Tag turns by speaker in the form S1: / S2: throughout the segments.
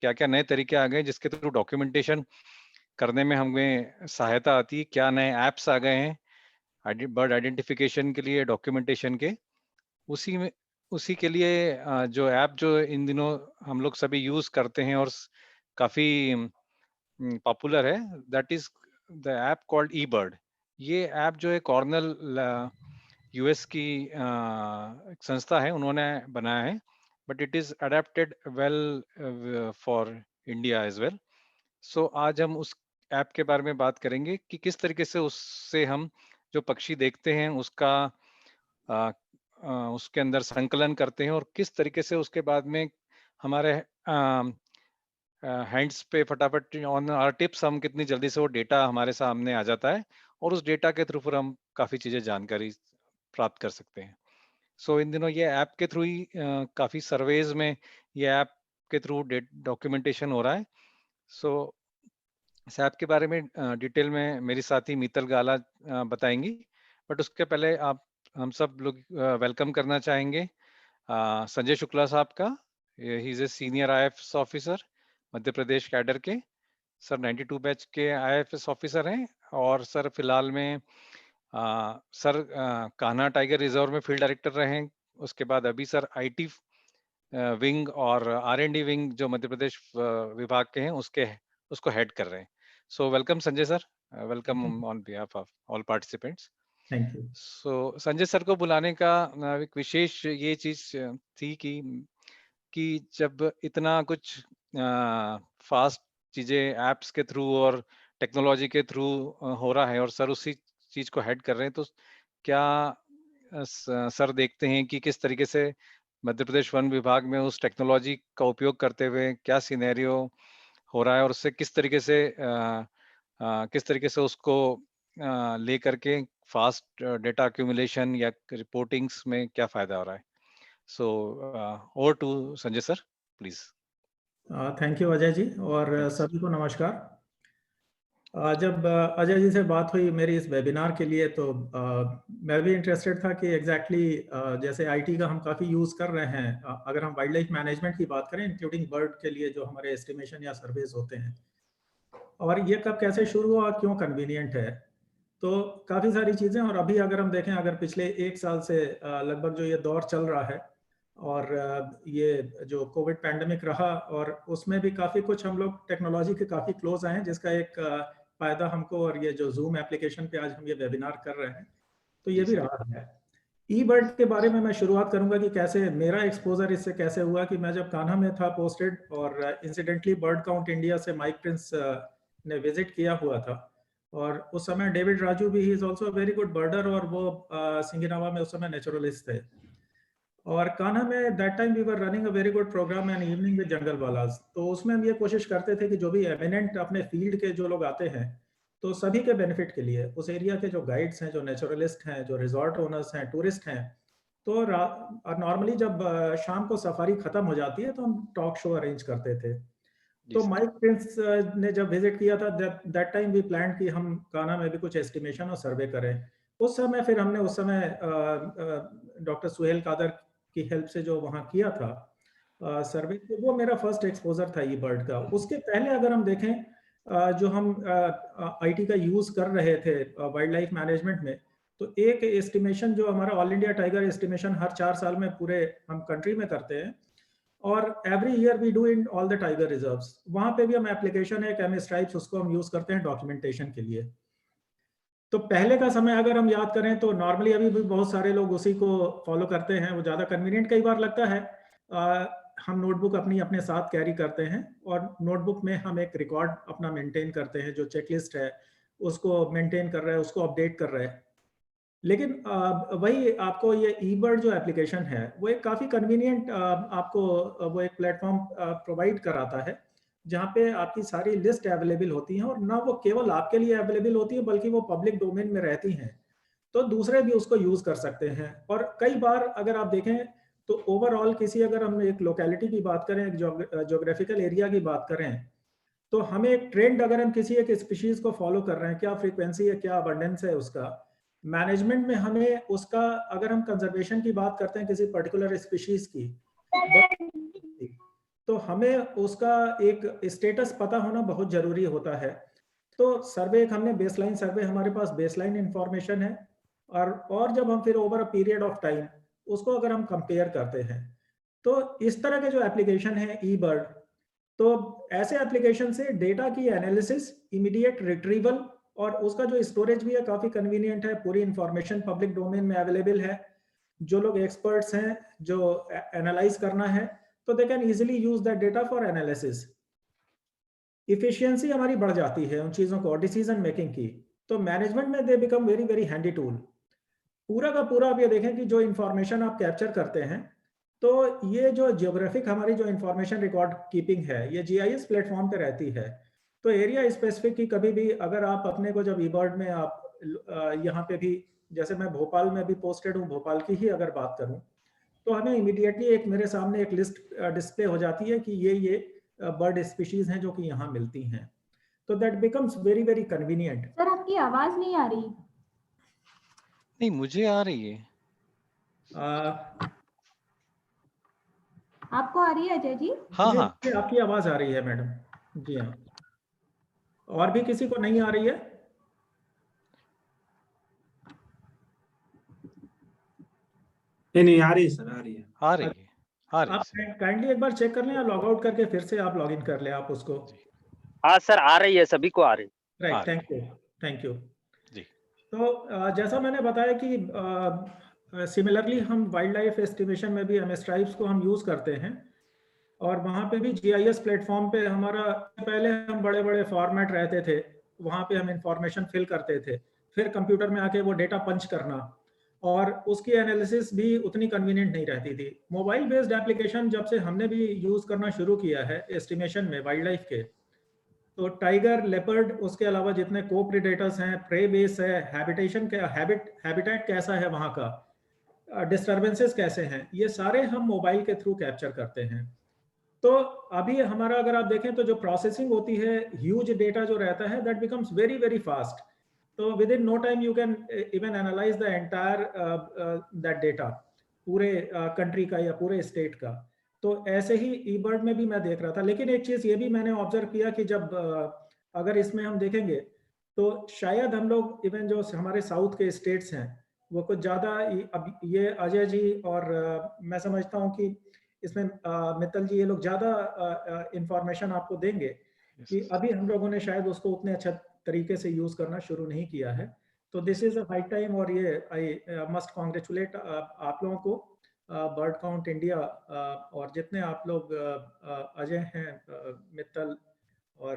S1: क्या क्या नए तरीके आ गए जिसके थ्रू डॉक्यूमेंटेशन करने में हमें सहायता आती है, क्या नए ऐप्स आ गए हैं बर्ड आइडेंटिफिकेशन के लिए, डॉक्यूमेंटेशन के। उसी के लिए जो ऐप जो इन दिनों हम लोग सभी यूज करते हैं और काफी पॉपुलर है, that is the app called eBird. ये ऐप जो है कॉर्नल यूएस की एक संस्था है, उन्होंने बनाया है, but it is adapted well for India as well. So आज हम उस ऐप के बारे में बात करेंगे कि किस तरीके से उससे हम जो पक्षी देखते हैं उसका उसके अंदर संकलन करते हैं और किस तरीके से उसके बाद में हमारे हैंड्स पे फटाफट ऑन आवर टिप्स हम कितनी जल्दी से वो डेटा हमारे सामने आ जाता है और उस डेटा के थ्रू फिर हम काफ़ी चीज़ें जानकारी प्राप्त कर सकते हैं। सो इन दिनों ये ऐप के थ्रू ही काफ़ी सर्वेज में ये ऐप के थ्रू डॉक्यूमेंटेशन हो रहा है। सो इस ऐप के बारे में डिटेल में मेरी साथी मीतल गाला बताएंगी, बट उसके पहले आप हम सब लोग वेलकम करना चाहेंगे संजय शुक्ला साहब का। He is a senior IFS officer Madhya Pradesh cadre के। सर 92 बैच के आईएफएस ऑफिसर हैं और सर फिलहाल में सर कान्हा टाइगर रिजर्व में फील्ड डायरेक्टर रहे हैं। उसके बाद अभी सर आईटी विंग और आरएनडी विंग जो मध्य प्रदेश विभाग के हैं उसको हेड कर रहे हैं। So welcome Sanjay sir, welcome on behalf of all participants.
S2: Thank you.
S1: So Sanjay sir को बुलाने का एक विशेष ये चीज थी कि जब इतना कुछ फास्ट चीजें ऐप्स के थ्रू और टेक्नोलॉजी के थ्रू हो रहा है और सर उसी चीज को हेड कर रहे हैं, तो क्या सर देखते हैं कि किस तरीके से मध्य प्रदेश वन विभाग में उस टेक्नोलॉजी का उपयोग करते हुए क्या सिनेरियो हो रहा है और उससे किस तरीके से उसको लेकर के फास्ट डेटा एक्यूमुलेशन या रिपोर्टिंग्स में क्या फायदा हो रहा है। So over to Sanjay sir please.
S2: Thank you Ajay ji और सभी को नमस्कार। जब अजय जी से बात हुई मेरी इस वेबिनार के लिए तो मैं भी इंटरेस्टेड था कि एग्जैक्टली जैसे आईटी का हम काफ़ी यूज़ कर रहे हैं, अगर हम वाइल्ड लाइफ मैनेजमेंट की बात करें इंक्लूडिंग बर्ड के लिए जो हमारे एस्टिमेशन या सर्वेज होते हैं, और ये कब कैसे शुरू हुआ, क्यों कन्वीनियंट है, तो काफ़ी सारी चीज़ें। और अभी अगर हम देखें, अगर पिछले 1 साल से लगभग जो ये दौर चल रहा है और ये जो कोविड पैंडेमिक रहा और उसमें भी काफ़ी कुछ हम लोग टेक्नोलॉजी के काफ़ी क्लोज आए हैं, जिसका एक फ़ायदा हमको, और ये जो जूम एप्लीकेशन पे आज हम ये वेबिनार कर रहे हैं तो ये भी रहा है। ई बर्ड के बारे में मैं शुरुआत करूंगा कि कैसे मेरा एक्सपोजर इससे कैसे हुआ। कि मैं जब कान्हा में था पोस्टेड और इंसिडेंटली बर्ड काउंट इंडिया से माइक प्रिंस ने विजिट किया हुआ था, और उस समय डेविड राजू भी he is also very good border, और वो सिंगिनावा में उस समय नेचुरलिस्ट थे। और कान्हा में that time we were running a very good program an evening with jungle wallahs. तो उसमें हम ये कोशिश करते थे कि जो भी एमिनेंट अपने फील्ड के जो लोग आते हैं, तो सभी के बेनिफिट के लिए उस एरिया के जो गाइड्स हैं, जो नेचुरलिस्ट हैं, जो रिजॉर्ट ओनर्स हैं, टूरिस्ट हैं, तो नॉर्मली जब शाम को सफारी खत्म हो जाती है तो हम टॉक शो अरेंज करते थे। तो माइक प्रिंस ने जब विजिट किया था, दैट टाइम वी प्लान कि हम कान्हा में भी कुछ एस्टिमेशन और सर्वे करें। उस समय फिर हमने उस समय डॉक्टर सुहेल कादर की हेल्प से जो वहाँ किया था सर्वे, तो वो मेरा फर्स्ट एक्सपोजर था ई बर्ड का। उसके पहले अगर हम देखें, जो हम आईटी का यूज कर रहे थे वाइल्ड लाइफ मैनेजमेंट में, तो एक एस्टिमेशन जो हमारा ऑल इंडिया टाइगर एस्टिमेशन हर 4 साल में पूरे हम कंट्री में करते हैं, और every year we do in all the tiger reserves. वहां पे भी हम एप्लीकेशन है कैम स्ट्राइप्स, उसको हम यूज करते हैं डॉक्यूमेंटेशन के लिए। तो पहले का समय अगर हम याद करें तो नॉर्मली अभी भी बहुत सारे लोग उसी को फॉलो करते हैं, वो ज़्यादा कन्वीनियंट कई बार लगता है। हम नोटबुक अपनी अपने साथ कैरी करते हैं और नोटबुक में हम एक रिकॉर्ड अपना मेंटेन करते हैं, जो चेकलिस्ट है उसको मेंटेन कर रहे हैं, उसको अपडेट कर रहे हैं। लेकिन वही आपको ये ईबर्ड जो एप्लीकेशन है वो एक काफ़ी कन्वीनियंट आपको वो एक प्लेटफॉर्म प्रोवाइड कराता है, जहाँ पे आपकी सारी लिस्ट अवेलेबल होती हैं, और ना वो केवल आपके लिए अवेलेबल होती है बल्कि वो पब्लिक डोमेन में रहती हैं, तो दूसरे भी उसको यूज़ कर सकते हैं। और कई बार अगर आप देखें तो ओवरऑल किसी, अगर हम एक लोकेलिटी की बात करें, एक जोग्राफिकल एरिया की बात करें, तो हमें एक ट्रेंड, अगर हम किसी एक स्पीशीज को फॉलो कर रहे हैं, क्या फ्रीक्वेंसी है, क्या अबंडेंस है उसका, मैनेजमेंट में हमें उसका, अगर हम कंजर्वेशन की बात करते हैं किसी पर्टिकुलर स्पीशीज की, तो हमें उसका एक स्टेटस पता होना बहुत ज़रूरी होता है। तो सर्वे एक हमने बेसलाइन सर्वे, हमारे पास बेसलाइन इन्फॉर्मेशन है, और जब हम फिर over a period of time उसको अगर हम कंपेयर करते हैं, तो इस तरह के जो एप्लीकेशन है ईबर्ड, तो ऐसे एप्लीकेशन से डेटा की एनालिसिस, इमीडिएट रिट्रीवल, और उसका जो स्टोरेज भी है काफ़ी कन्वीनियंट है, पूरी इंफॉर्मेशन पब्लिक डोमेन में अवेलेबल है। जो लोग एक्सपर्ट्स हैं, जो एनालाइज करना है, तो they can easily use that data for analysis. Efficiency हमारी बढ़ जाती है उन चीज़ों को, डिसीजन मेकिंग की। तो मैनेजमेंट में they become very very handy tool. पूरा का पूरा आप ये देखें कि जो इंफॉर्मेशन आप कैप्चर करते हैं, तो ये जो जियोग्राफिक हमारी जो इंफॉर्मेशन रिकॉर्ड कीपिंग है, ये जीआईएस प्लेटफॉर्म पे रहती है। तो एरिया स्पेसिफिक की कभी भी अगर आप अपने को, जब ईबर्ड में आप यहाँ पे भी, जैसे मैं भोपाल में भी पोस्टेड हूँ, भोपाल की ही अगर बात करूँ, तो हमें इमीडिएटली एक मेरे सामने एक लिस्ट डिस्प्ले हो जाती है कि ये बर्ड स्पीशीज हैं जो कि यहाँ मिलती हैं। तो that becomes very very convenient.
S3: Sir आपकी आवाज नहीं आ रही।
S1: नहीं, मुझे आ रही है।
S3: आपको आ रही है अजय जी?
S1: हाँ हाँ।
S2: मुझे आपकी आवाज आ रही है मैडम। जी हाँ। और भी किसी को नहीं आ रही है?
S4: नहीं आ रही है सर, आ रही है।
S1: आ रही है, आ रही है
S2: आप
S1: सर।
S2: काइंडली एक बार चेक कर लें, या लॉग आउट करके फिर से आप लॉग इन कर लें आप उसको।
S5: हाँ सर, आ रही है, सभी को आ रही है।
S2: Right, thank you. Thank you.
S1: जी।
S2: तो जैसा मैंने बताया कि सिमिलरली हम वाइल्ड लाइफ एस्टिमेशन में भी एमएस ट्राइब्स को हम यूज़ करते हैं, और वहाँ पे भी जीआईएस प्लेटफॉर्म पे हमारा, पहले हम बड़े बड़े फॉर्मेट रहते थे, वहाँ पे हम इंफॉर्मेशन फिल करते थे, फिर कंप्यूटर में आके वो डेटा पंच करना, और उसकी एनालिसिस भी उतनी कन्वीनियंट नहीं रहती थी। मोबाइल बेस्ड एप्लीकेशन जब से हमने भी यूज़ करना शुरू किया है एस्टिमेशन में वाइल्ड लाइफ के, तो टाइगर, लेपर्ड, उसके अलावा जितने को प्रेडेटर्स हैं, प्रे बेस है, हैबिटेशन क्या, हैबिटेट कैसा है वहाँ का, डिस्टर्बेंसेस कैसे हैं, ये सारे हम मोबाइल के थ्रू कैप्चर करते हैं। तो अभी हमारा अगर आप देखें तो जो प्रोसेसिंग होती है, ह्यूज डेटा जो रहता है, that becomes very very fast. तो within no time you can even analyse the entire that data, पूरे कंट्री का या पूरे स्टेट का। तो ऐसे ही ईबर्ड में भी मैं देख रहा था। लेकिन एक चीज़ ये भी मैंने ऑब्जर्व किया कि जब अगर इसमें हम देखेंगे, तो शायद हम लोग इवन जो हमारे साउथ के स्टेट्स हैं, वो कुछ ज़्यादा, अब ये अजय जी और मैं समझता हूँ कि इसमें मित्तल जी, ये लोग ज़्यादा इंफॉर्मेशन आपको देंगे कि अभी हम लोगों ने शायद उसको उतने अच्छा तरीके से यूज़ करना शुरू नहीं किया है। तो this is a high time, और ये आई मस्ट कॉन्ग्रेचुलेट आप लोगों को, बर्ड काउंट इंडिया, और जितने आप लोग अजय हैं, मित्तल और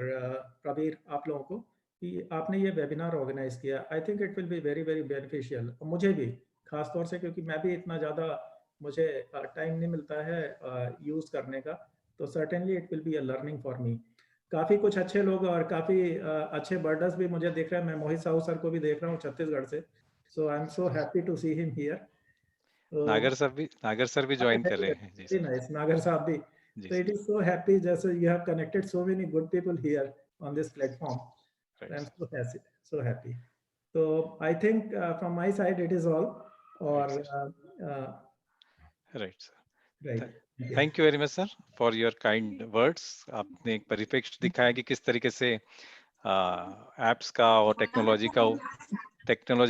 S2: प्रवीर, आप लोगों को, कि आपने ये वेबिनार ऑर्गेनाइज किया। I think it will be very very beneficial, मुझे भी खास तौर से, क्योंकि मैं भी इतना ज़्यादा, मुझे टाइम नहीं मिलता है यूज़ करने का। तो certainly it will be a learning for me. काफ़ी कुछ अच्छे लोग और काफ़ी अच्छे बर्डर्स भी मुझे दिख रहे हैं। मैं मोहित साहू सर को भी देख रहा हूँ छत्तीसगढ़ से। So I am so happy to see him here.
S1: Nagar sir भी ज्वाइन कर रहे हैं। जी
S2: वेरी
S1: सर।
S2: नाइस, नागर साहब भी।
S1: जी
S2: So it
S1: sir.
S2: is so happy, just you have connected so many good people here on this platform.
S1: Right
S2: I'm
S1: sir.
S2: so happy, so happy. So I think from my side it is all. Or
S1: right sir.
S2: uh,
S1: right sir.
S2: right. Thank you.
S1: Thank you very much sir for your kind words. आपने एक परिप्रेक्ष्य दिखाया कि किस तरीके से apps का और टेक्नोलॉजी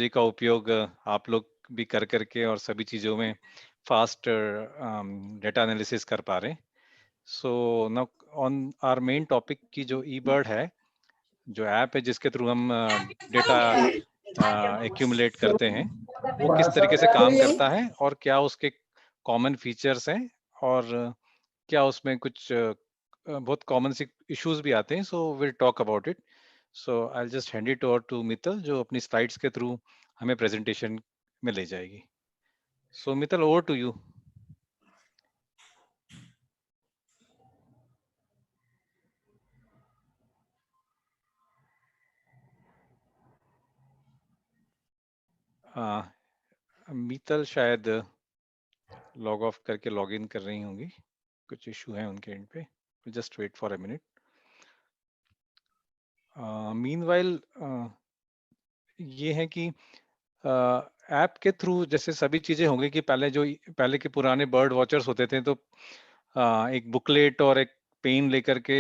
S1: का उपयोग आप लोग भी कर करके और सभी चीज़ों में फास्ट डेटा एनालिसिस कर पा रहे हैं। So now on our main topic की जो ईबर्ड है, जो ऐप है जिसके थ्रू हम डेटा एक्यूमुलेट करते हैं, वो किस तरीके से काम करता है और क्या उसके कॉमन फीचर्स हैं, और क्या उसमें कुछ बहुत कॉमन सी इश्यूज भी आते हैं। So will talk about it. So I just hand it over to Mittal, जो अपनी स्लाइड्स के थ्रू हमें प्रेजेंटेशन में ले जाएगी। So Mittal, over to you. Mittal शायद लॉग ऑफ करके लॉग इन कर रही होंगी, कुछ इशू है उनके एंड पे। Just wait for a minute. Meanwhile ये है कि ऐप के थ्रू जैसे सभी चीजें होंगी कि पहले के पुराने बर्ड वॉचर्स होते थे, तो एक बुकलेट और एक पेन लेकर के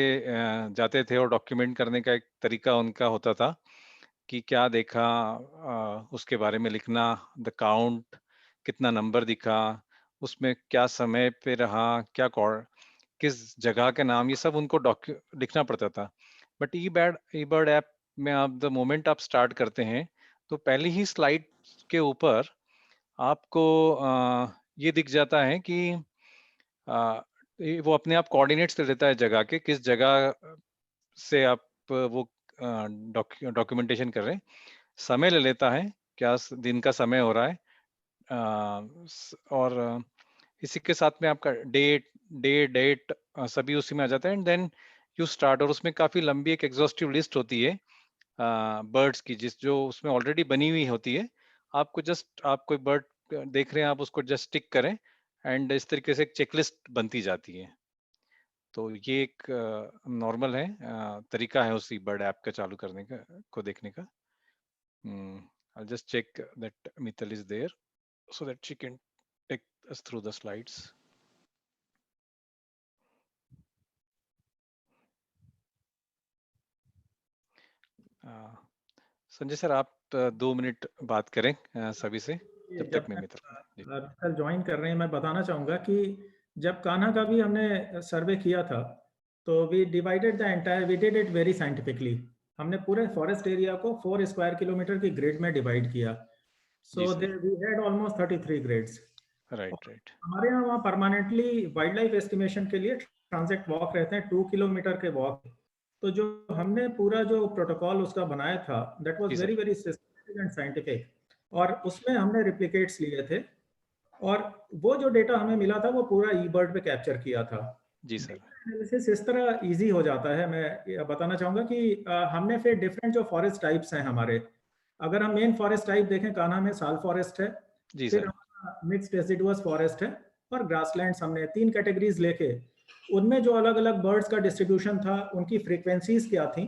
S1: जाते थे और डॉक्यूमेंट करने का एक तरीका उनका होता था कि क्या देखा, उसके बारे में लिखना, द काउंट, कितना नंबर दिखा, उसमें क्या समय पे रहा, क्या किस जगह के नाम, ये सब उनको लिखना पड़ता था। बट ई बर्ड ऐप में आप द मोमेंट आप स्टार्ट करते हैं तो पहली ही स्लाइड के ऊपर आपको ये दिख जाता है कि वो अपने आप कोऑर्डिनेट्स दे देता है जगह के, किस जगह से आप वो डॉक्यूमेंटेशन कर रहे हैं, समय ले लेता है, क्या दिन का समय हो रहा है, और इसी के साथ में आपका डेट सभी उसी में आ जाता है, एंड देन यू स्टार्ट। और उसमें काफी लंबी एक एग्जॉस्टिव लिस्ट होती है बर्ड्स की, जो उसमें ऑलरेडी बनी हुई होती है। आपको जस्ट, आप कोई बर्ड देख रहे हैं, आप उसको जस्ट टिक करें, एंड इस तरीके से एक चेकलिस्ट बनती जाती है। तो ये एक नॉर्मल है, तरीका है उसी बर्ड ऐप का चालू करने का, को देखने का। I'll just check that Mittal is there so that she can take us through the slides. Sanjay sir, आप 2 मिनट बात करें सभी से, जब तक मैं
S2: मित्तल ज्वाइन कर रहे हैं। मैं बताना चाहूँगा कि जब कान्हा का भी हमने सर्वे किया था तो we divided the entire, we did it very scientifically. हमने पूरे फॉरेस्ट एरिया को 4 स्क्वायर किलोमीटर की ग्रिड में डिवाइड किया। So we had almost 33 grids. Right. हमारे यहाँ वहाँ परमानेंटली वाइल्ड लाइफ एस्टिमेशन के लिए ट्रांजेक्ट वॉक रहते हैं, 2 किलोमीटर के वॉक। तो जो हमने पूरा जो प्रोटोकॉल उसका बनाया था, that was very very systematic and scientific, और उसमें हमने रिप्लिकेट्स लिए थे, और वो जो डेटा हमें मिला था वो पूरा ई बर्ड पे कैप्चर किया था।
S1: जी सर।
S2: एनालिसिस इस तरह इजी हो जाता है। मैं बताना चाहूँगा कि हमने फिर डिफरेंट जो फॉरेस्ट टाइप्स हैं हमारे, अगर हम मेन फॉरेस्ट टाइप देखें, कान्हा में साल फॉरेस्ट है, फिर मिक्स्ड डेसिडुअस फॉरेस्ट है, और ग्रासलैंड्स। हमने 3 कैटेगरीज लेके उनमें जो अलग अलग बर्ड्स का डिस्ट्रीब्यूशन था, उनकी फ्रीक्वेंसीज क्या थी,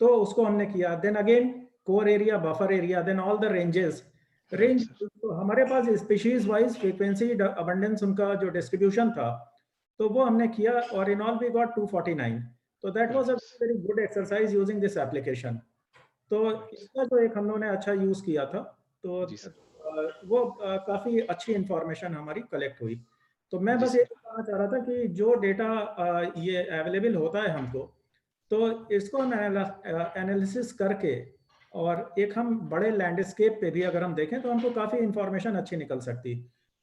S2: तो उसको हमने किया। Then again core area, buffer area, then all the ranges. Range तो हमारे पास स्पीशीज वाइज फ्रीक्वेंसी अबंडेंस उनका जो डिस्ट्रीब्यूशन था, तो वो हमने किया, और इन ऑल वी गॉट 249। तो that was a very good exercise using this application. तो इसका जो एक हम लोगों ने अच्छा यूज किया था, तो वो काफी अच्छी इंफॉर्मेशन हमारी कलेक्ट हुई। तो मैं बस ये बताना चाह रहा था कि जो डेटा ये अवेलेबल होता है हमको, तो इसको हम एनालिसिस करके, और एक हम बड़े लैंडस्केप पे भी अगर हम देखें तो हमको काफ़ी इंफॉर्मेशन अच्छी निकल सकती।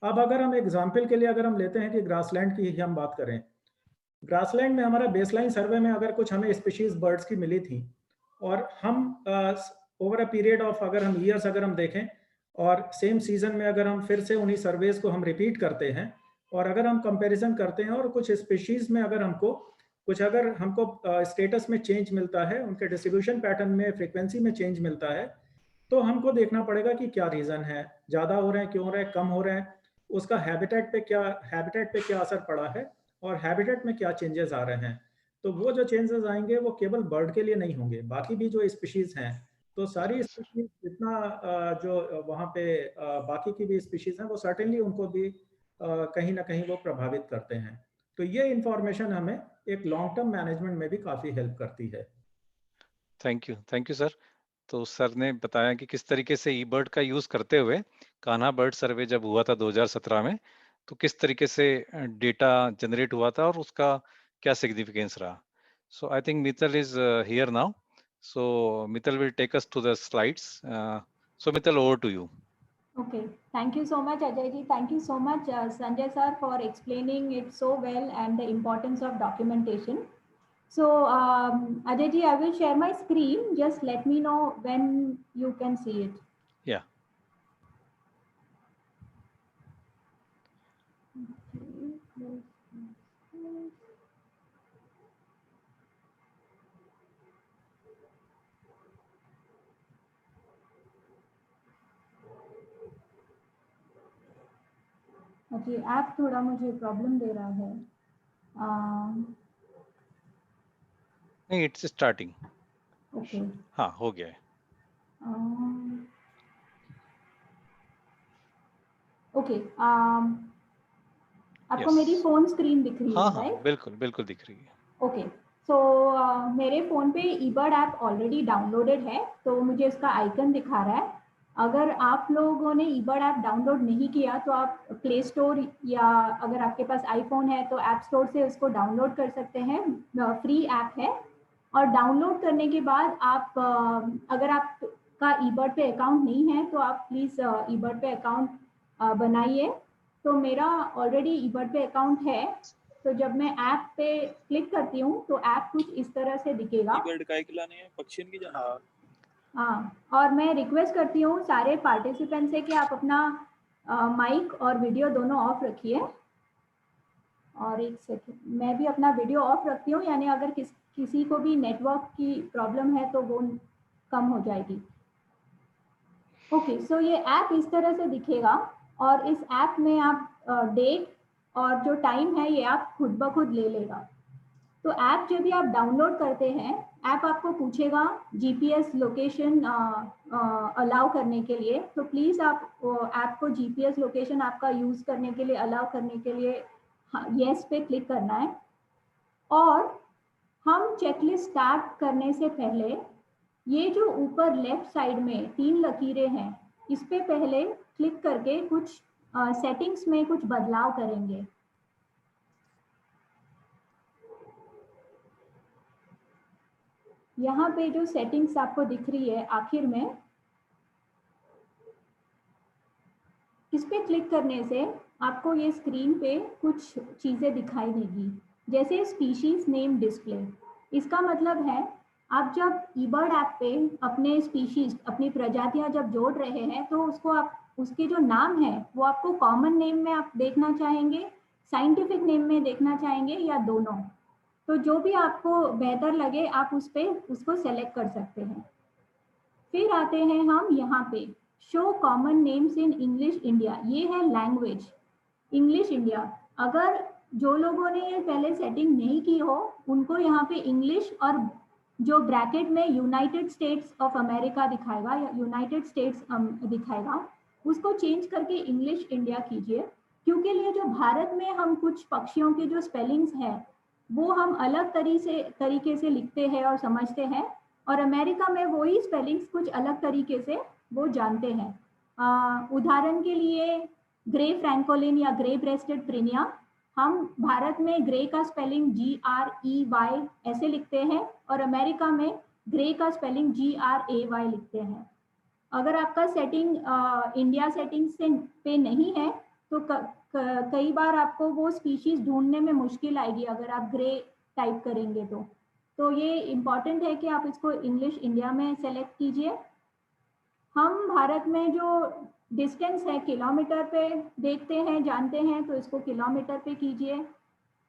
S2: अब अगर हम एग्जाम्पल के लिए अगर हम लेते हैं कि ग्रासलैंड की ही हम बात करें, ग्रासलैंड में हमारा बेसलाइन सर्वे में अगर कुछ हमें स्पीशीज बर्ड्स की मिली थी, और हम ओवर अ पीरियड ऑफ, अगर हम ईयर्स अगर हम देखें, और सेम सीजन में अगर हम फिर से उन्हीं सर्वेज को हम रिपीट करते हैं, और अगर हम कंपैरिजन करते हैं, और कुछ स्पीशीज में अगर हमको स्टेटस में चेंज मिलता है, उनके डिस्ट्रीब्यूशन पैटर्न में, फ्रीक्वेंसी में चेंज मिलता है, तो हमको देखना पड़ेगा कि क्या रीज़न है, ज़्यादा हो रहे हैं, क्यों हो रहे हैं, कम हो रहे हैं, उसका हैबिटेट पे क्या असर पड़ा है, और हैबिटेट में क्या चेंजेस आ रहे हैं। तो वो जो चेंजेस आएंगे वो केवल बर्ड के लिए नहीं होंगे, बाकी भी जो स्पीशीज हैं, तो सारी स्पीशीज जितना जो वहाँ पे बाकी की भी स्पीशीज हैं, वो सर्टेनली उनको भी कहीं ना कहीं वो प्रभावित करते हैं। तो ये इंफॉर्मेशन हमें एक लॉन्ग टर्म मैनेजमेंट में भी काफ़ी हेल्प करती है।
S1: Thank you sir. तो सर ने बताया कि किस तरीके से ई बर्ड का यूज करते हुए कान्हा बर्ड सर्वे जब हुआ था 2017 में, तो किस तरीके से डेटा जनरेट हुआ था और उसका क्या सिग्निफिकेंस रहा। So I think Mittal is here now, so Mittal will take us to the slides. So Mittal, over to you.
S3: Okay, thank you so much, Ajay ji. Thank you so much, Sanjay sir, for explaining it so well and the importance of documentation. So, Ajay ji, I will share my screen. Just let me know when you can see it.
S1: Yeah.
S3: Okay, app थोड़ा मुझे problem दे रहा है।
S1: नहीं, it's starting.
S3: Okay,
S1: हाँ, हो गया है।
S3: Okay, आपको
S1: Yes.
S3: मेरी फोन स्क्रीन दिख रही
S1: हाँ
S3: है,
S1: हाँ
S3: राइट?
S1: बिल्कुल बिल्कुल दिख रही है।
S3: ओके, सो मेरे फ़ोन पे ईबर्ड ऐप ऑलरेडी डाउनलोडेड है, तो मुझे इसका आइकन दिखा रहा है। अगर आप लोगों ने ईबर्ड ऐप डाउनलोड नहीं किया तो आप प्ले स्टोर या अगर आपके पास आईफोन है तो ऐप स्टोर से उसको डाउनलोड कर सकते हैं। फ्री ऐप है, और डाउनलोड करने के बाद आप अगर आपका ईबर्ड पे अकाउंट नहीं है तो आप प्लीज़ ईबर्ड पे अकाउंट बनाइए। तो मेरा ऑलरेडी ईबर्ड पे अकाउंट है, तो जब मैं ऐप पे क्लिक करती हूँ तो ऐप कुछ इस तरह से दिखेगा।
S4: ईबर्ड काय के लाने हैं, पक्षियों की जाना।
S3: हाँ, और मैं रिक्वेस्ट करती हूँ सारे पार्टिसिपेंट से कि आप अपना माइक और वीडियो दोनों ऑफ रखिए। और एक सेकंड, मैं भी अपना वीडियो ऑफ रखती हूँ, यानी अगर किसी को भी नेटवर्क की प्रॉब्लम है तो वो कम हो जाएगी। ओके, सो ये ऐप इस तरह से दिखेगा, और इस ऐप में आप डेट और जो टाइम है ये आप खुद ब खुद ले लेगा। तो ऐप जब भी आप डाउनलोड करते हैं, ऐप आपको पूछेगा जीपीएस लोकेशन अलाउ करने के लिए। तो प्लीज़ आप ऐप को जीपीएस लोकेशन आपका यूज़ करने के लिए, अलाउ करने के लिए येस पे क्लिक करना है। और हम चेकलिस्ट स्टार्ट करने से पहले ये जो ऊपर लेफ्ट साइड में 3 लकीरें हैं, इस पे पहले क्लिक करके कुछ सेटिंग्स में कुछ बदलाव करेंगे। यहाँ पे जो सेटिंग्स आपको दिख रही है आखिर में, इस पे क्लिक करने से आपको ये स्क्रीन पे कुछ चीज़ें दिखाई देगी, जैसे स्पीशीज नेम डिस्प्ले। इसका मतलब है आप जब ईबर्ड ऐप पे अपने स्पीशीज, अपनी प्रजातियां जब जोड़ रहे हैं तो उसको आप, उसके जो नाम है वो आपको कॉमन नेम में आप देखना चाहेंगे, साइंटिफिक नेम में देखना चाहेंगे, या दोनों। तो जो भी आपको बेहतर लगे आप उस पर उसको सेलेक्ट कर सकते हैं। फिर आते हैं हम यहाँ पे show common names in English India. ये है लैंग्वेज इंग्लिश इंडिया। अगर जो लोगों ने ये पहले सेटिंग नहीं की हो उनको यहाँ पे इंग्लिश और जो ब्रैकेट में यूनाइटेड स्टेट्स ऑफ अमेरिका दिखाएगा या यूनाइटेड स्टेट्स दिखाएगा, उसको चेंज करके इंग्लिश इंडिया कीजिए। क्योंकि ये जो भारत में हम कुछ पक्षियों के जो स्पेलिंग्स हैं वो हम अलग तरीके से लिखते हैं और समझते हैं, और अमेरिका में वही स्पेलिंग्स कुछ अलग तरीके से वो जानते हैं। उदाहरण के लिए ग्रे फ्रैंकोलिन या ग्रे ब्रेस्टेड प्रिनिया, हम भारत में ग्रे का स्पेलिंग GREY ऐसे लिखते हैं, और अमेरिका में ग्रे का स्पेलिंग GRAY लिखते हैं। अगर आपका सेटिंग इंडिया सेटिंग से पे नहीं है तो कई बार आपको वो स्पीशीज ढूंढने में मुश्किल आएगी अगर आप ग्रे टाइप करेंगे तो ये इम्पॉर्टेंट है कि आप इसको इंग्लिश इंडिया में सेलेक्ट कीजिए। हम भारत में जो डिस्टेंस है किलोमीटर पे देखते हैं, जानते हैं, तो इसको किलोमीटर पे कीजिए।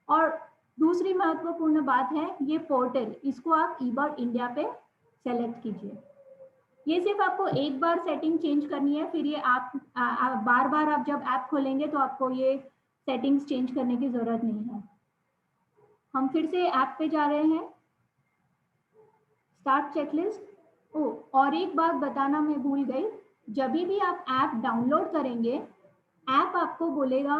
S3: और दूसरी महत्वपूर्ण बात है ये पोर्टल, इसको आप ईबर्ड इंडिया पे सेलेक्ट कीजिए। ये सिर्फ आपको एक बार सेटिंग चेंज करनी है, फिर ये आप बार बार आप जब ऐप खोलेंगे तो आपको ये सेटिंग्स चेंज करने की जरूरत नहीं है। हम फिर से ऐप पे जा रहे हैं, स्टार्ट चेकलिस्ट। और एक बात बताना मैं भूल गई, जब भी आप ऐप डाउनलोड करेंगे ऐप आपको बोलेगा,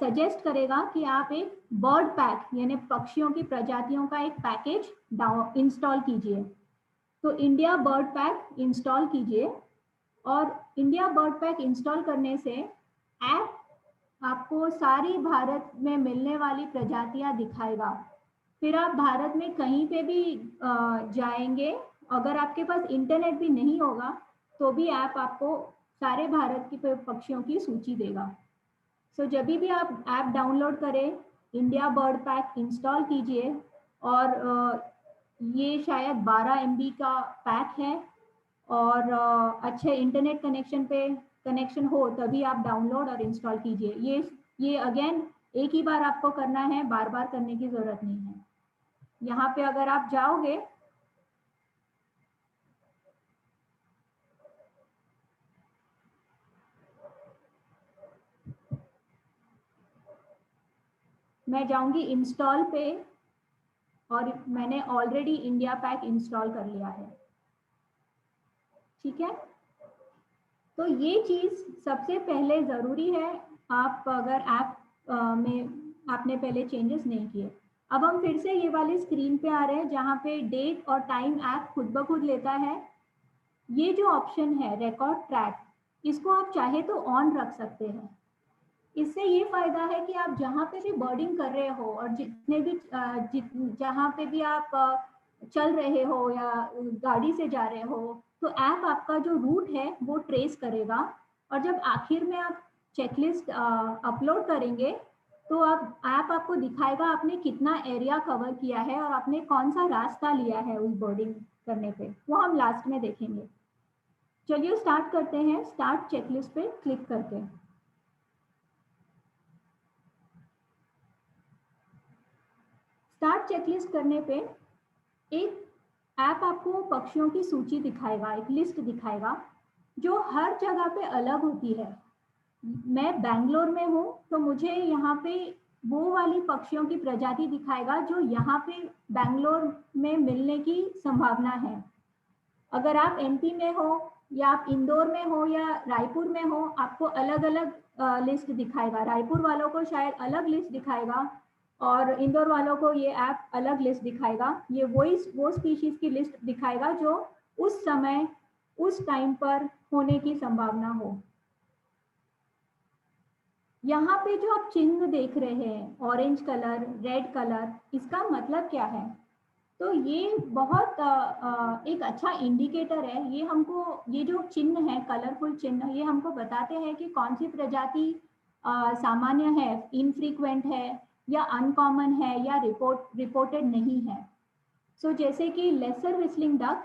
S3: सजेस्ट करेगा कि आप एक बर्ड पैक यानी पक्षियों की प्रजातियों का एक पैकेज इंस्टॉल कीजिए। तो इंडिया बर्ड पैक इंस्टॉल कीजिए, और इंडिया बर्ड पैक इंस्टॉल करने से ऐप आपको सारी भारत में मिलने वाली प्रजातियां दिखाएगा। फिर आप भारत में कहीं पे भी जाएंगे, अगर आपके पास इंटरनेट भी नहीं होगा तो भी ऐप आपको सारे भारत की पक्षियों की सूची देगा। सो जब भी आप ऐप डाउनलोड करें, इंडिया बर्ड पैक इंस्टॉल कीजिए, और ये शायद 12 MB का पैक है, और अच्छे इंटरनेट कनेक्शन हो तभी आप डाउनलोड और इंस्टॉल कीजिए। ये अगेन एक ही बार आपको करना है, बार बार करने की जरूरत नहीं है। यहाँ पे अगर आप जाओगे मैं जाऊंगी इंस्टॉल पे, और मैंने ऑलरेडी इंडिया पैक इंस्टॉल कर लिया है। ठीक है, तो ये चीज सबसे पहले जरूरी है। आप अगर ऐप में आपने पहले चेंजेस नहीं किए। अब हम फिर से ये वाली स्क्रीन पे आ रहे हैं जहाँ पे डेट और टाइम ऐप खुद ब खुद लेता है। ये जो ऑप्शन है रिकॉर्ड ट्रैक, इसको आप चाहे तो ऑन रख सकते हैं। इससे ये फायदा है कि आप जहाँ पे भी बर्डिंग कर रहे हो और जितने भी जहाँ पे भी आप चल रहे हो या गाड़ी से जा रहे हो, तो ऐप आपका जो रूट है वो ट्रेस करेगा। और जब आखिर में आप चेकलिस्ट अपलोड करेंगे तो आप ऐप आपको दिखाएगा आपने कितना एरिया कवर किया है और आपने कौन सा रास्ता लिया है उस बर्डिंग करने पे, वो हम लास्ट में देखेंगे। चलिए स्टार्ट करते हैं, स्टार्ट चेकलिस्ट पे क्लिक करके। स्टार्ट चेकलिस्ट करने पे एक ऐप आपको पक्षियों की सूची दिखाएगा, एक लिस्ट दिखाएगा जो हर जगह पे अलग होती है। मैं बैंगलोर में हूँ तो मुझे यहाँ पे वो वाली पक्षियों की प्रजाति दिखाएगा जो यहाँ पे बैंगलोर में मिलने की संभावना है। अगर आप एमपी में हो या आप इंदौर में हो या रायपुर में हो, आपको अलग अलग लिस्ट दिखाएगा। रायपुर वालों को शायद अलग लिस्ट दिखाएगा और इंदौर वालों को ये ऐप अलग लिस्ट दिखाएगा। ये वो स्पीशीज की लिस्ट दिखाएगा जो उस समय उस टाइम पर होने की संभावना हो। यहाँ पे जो आप चिन्ह देख रहे हैं, ऑरेंज कलर, रेड कलर, इसका मतलब क्या है? तो ये बहुत एक अच्छा इंडिकेटर है। ये हमको, ये जो चिन्ह है, कलरफुल चिन्ह, ये हमको बताते हैं कि कौन सी प्रजाति सामान्य है, इनफ्रीक्वेंट है या अनकॉमन है या रिपोर्टेड नहीं है। सो जैसे कि लेसर विस्लिंग डक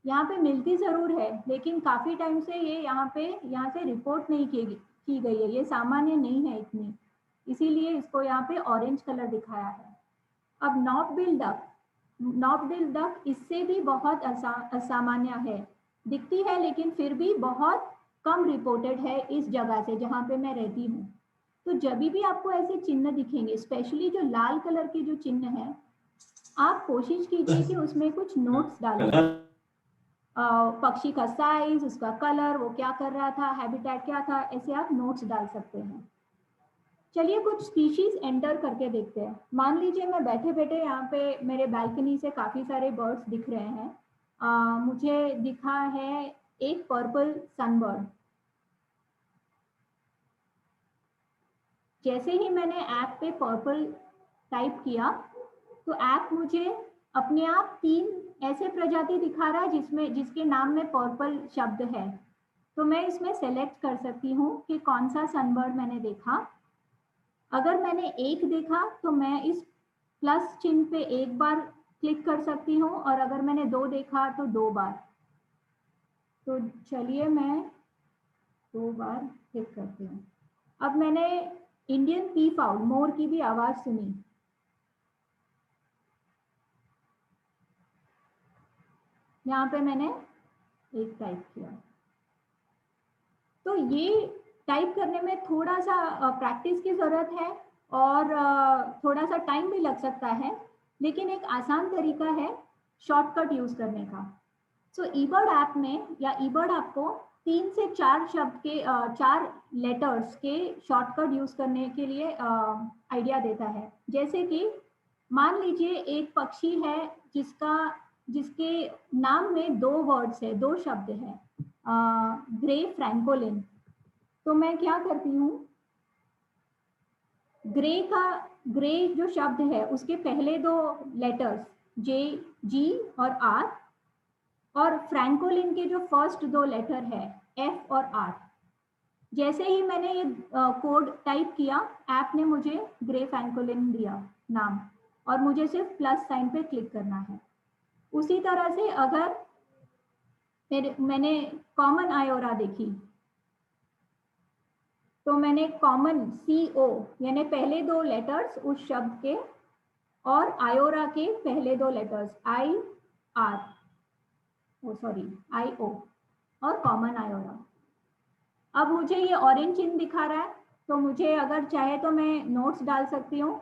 S3: यहाँ पे मिलती ज़रूर है, लेकिन काफ़ी टाइम से ये यहाँ से रिपोर्ट नहीं की गई है, ये सामान्य नहीं है इतनी, इसीलिए इसको यहाँ पे ऑरेंज कलर दिखाया है। अब नॉट बिल डक इससे भी बहुत असामान्य है, दिखती है लेकिन फिर भी बहुत कम रिपोर्टेड है इस जगह से जहाँ पे मैं रहती हूँ। तो जब भी आपको ऐसे चिन्ह दिखेंगे, स्पेशली जो लाल कलर के जो चिन्ह है, आप कोशिश कीजिए कि उसमें कुछ नोट्स डालें। पक्षी का साइज, उसका कलर, वो क्या कर रहा था, हैबिटेट क्या था, ऐसे आप नोट्स डाल सकते हैं। चलिए कुछ स्पीशीज एंटर करके देखते हैं। मान लीजिए मैं बैठे बैठे यहाँ पे मेरे बालकनी से काफ़ी सारे बर्ड्स दिख रहे हैं। मुझे दिखा है एक पर्पल सनबर्ड। जैसे ही मैंने ऐप पे पर्पल टाइप किया तो ऐप मुझे अपने आप 3 ऐसे प्रजाति दिखा रहा है जिसके नाम में पर्पल शब्द है। तो मैं इसमें सेलेक्ट कर सकती हूँ कि कौन सा सनबर्ड मैंने देखा। अगर मैंने एक देखा तो मैं इस प्लस चिन्ह पे एक बार क्लिक कर सकती हूँ और अगर मैंने 2 देखा तो 2 बार। तो चलिए मैं 2 बार क्लिक करती हूँ। अब मैंने इंडियन पीफाउल, मोर की भी आवाज़ सुनी। यहाँ पे मैंने एक टाइप किया। तो ये टाइप करने में थोड़ा सा प्रैक्टिस की ज़रूरत है और थोड़ा सा टाइम भी लग सकता है, लेकिन एक आसान तरीका है शॉर्टकट यूज़ करने का। सो ईबर्ड ऐप में या ईबर्ड आपको 3 से 4 शब्द के 4 लेटर्स के शॉर्टकट यूज़ करने के लिए आइडिया देता है। जैसे कि मान लीजिए एक पक्षी है जिसके नाम में 2 वर्ड्स है, 2 शब्द है, ग्रे फ्रैंकोलिन। तो मैं क्या करती हूँ, ग्रे जो शब्द है उसके पहले 2 लेटर्स जी और आर, और फ्रैंकोलिन के जो फर्स्ट 2 लेटर है एफ और आर। जैसे ही मैंने ये कोड टाइप किया, ऐप ने मुझे ग्रे फ्रैंकोलिन दिया नाम और मुझे सिर्फ प्लस साइन पे क्लिक करना है। उसी तरह से अगर मैंने कॉमन आयोरा देखी तो मैंने कॉमन CO यानी पहले 2 लेटर्स उस शब्द के और आयोरा के पहले 2 लेटर्स IO और कॉमन आयोरा। अब मुझे ये ऑरेंज चिन्ह दिखा रहा है, तो मुझे अगर चाहे तो मैं नोट्स डाल सकती हूँ।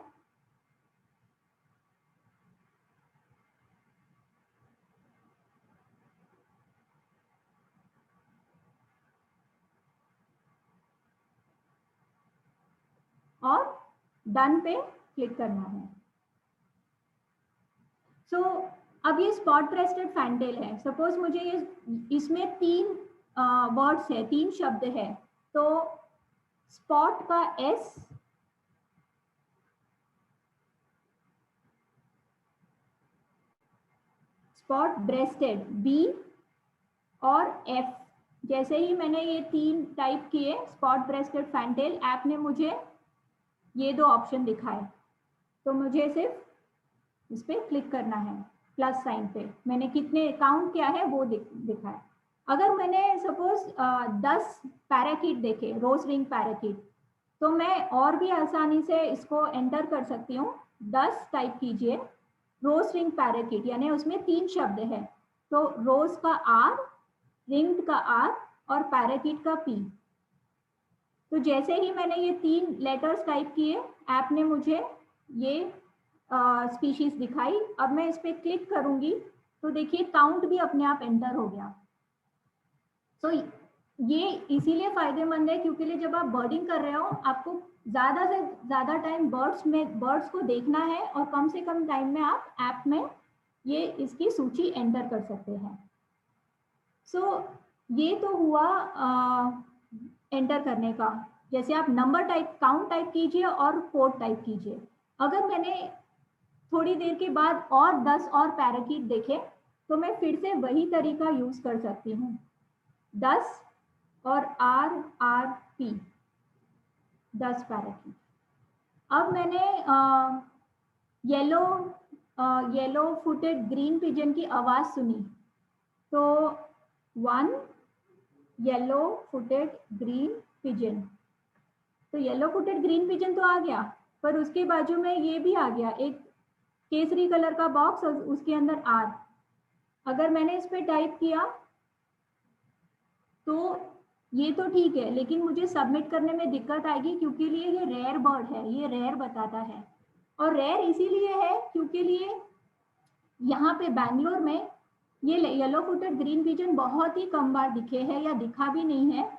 S3: और डन पे क्लिक करना है। सो अब ये स्पॉट ब्रेस्टेड फैंटेल है। सपोज मुझे ये इसमें 3 वर्ड्स है, 3 शब्द है, तो स्पॉट का S, स्पॉट ब्रेस्टेड B और F। जैसे ही मैंने ये 3 टाइप किए स्पॉट ब्रेस्टेड फैंटेल, ऐप ने मुझे ये 2 ऑप्शन दिखाए, तो मुझे सिर्फ इस पे क्लिक करना है प्लस साइन पे। मैंने कितने काउंट किया है वो दिखाया। अगर मैंने सपोज 10 पैराकीट देखे, रोज रिंग पैराकीट, तो मैं और भी आसानी से इसको एंटर कर सकती हूँ। 10 टाइप कीजिए रोज रिंग पैराकीट, यानी उसमें 3 शब्द है, तो रोज का R, रिंग का R और पैराकीट का P। तो जैसे ही मैंने ये 3 लेटर्स टाइप किए, ऐप ने मुझे ये स्पीशीज दिखाई। अब मैं इस पे क्लिक करूंगी तो देखिए काउंट भी अपने आप एंटर हो गया। तो ये इसीलिए फायदेमंद है क्योंकि जब आप बर्डिंग कर रहे हो, आपको ज्यादा से ज्यादा टाइम बर्ड्स को देखना है और कम से कम टाइम में आप ऐप में ये इसकी सूची एंटर कर सकते हैं। सो ये तो हुआ एंटर करने का। जैसे आप नंबर टाइप, काउंट टाइप कीजिए और कोड टाइप कीजिए। अगर मैंने थोड़ी देर के बाद और 10 और पैराकीट देखे, तो मैं फिर से वही तरीका यूज कर सकती हूँ, 10 और RRP, 10 पैराकीट। अब मैंने येलो फुटेड ग्रीन पिजन की आवाज सुनी, तो 1 येलो फुटेड ग्रीन पिजन, तो येलो फुटेड ग्रीन पिजन तो आ गया, पर उसके बाजू में ये भी आ गया एक केसरी कलर का बॉक्स और उसके अंदर R। अगर मैंने इस पे टाइप किया तो ये तो ठीक है, लेकिन मुझे सबमिट करने में दिक्कत आएगी क्योंकि ये रेयर बर्ड है, ये रेयर बताता है। और रेयर इसीलिए है क्योंकि यहाँ पे बैंगलोर में ये येलो फुटेड ग्रीन पिजन बहुत ही कम बार दिखे हैं या दिखा भी नहीं है।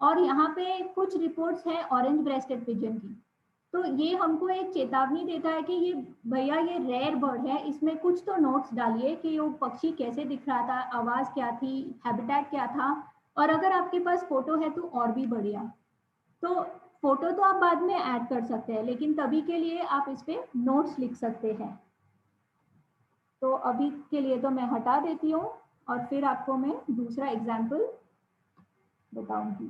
S3: और यहाँ पे कुछ रिपोर्ट्स हैं ऑरेंज ब्रेस्टेड पिजन की, तो ये हमको एक चेतावनी देता है कि ये भैया ये रेयर बर्ड है, इसमें कुछ तो नोट्स डालिए कि वो पक्षी कैसे दिख रहा था, आवाज क्या थी, हैबिटेट क्या था। और अगर आपके पास फोटो है तो और भी बढ़िया। तो फोटो तो आप बाद में ऐड कर सकते हैं, लेकिन तभी के लिए आप इस पे नोट्स लिख सकते हैं। तो अभी के लिए तो मैं हटा देती हूँ और फिर आपको मैं दूसरा एग्जाम्पल बताऊंगी।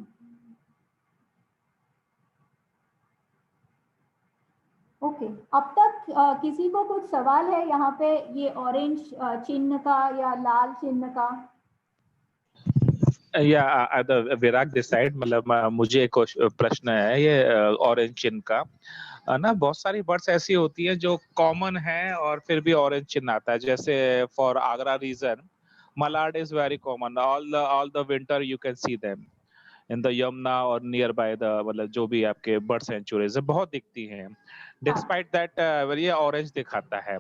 S3: ओके, अब तक किसी को कुछ सवाल है यहाँ पे ये ऑरेंज चिन्ह का या लाल चिन्ह का?
S6: या विराग दिस साइड, मतलब मुझे एक प्रश्न है ये ऑरेंज चिन्ह का ना। बहुत सारी बर्ड्स ऐसी होती है जो कॉमन है और फिर भी ऑरेंज चिन्ह आता है, जैसे for Agra region mallard is very common, all the winter you can see them in the Yamuna और नियर बाय द, मतलब जो भी आपके बर्ड सेंचुरीज है बहुत दिखती हैं। डिस्पाइट दैट ये ऑरेंज दिखाता है।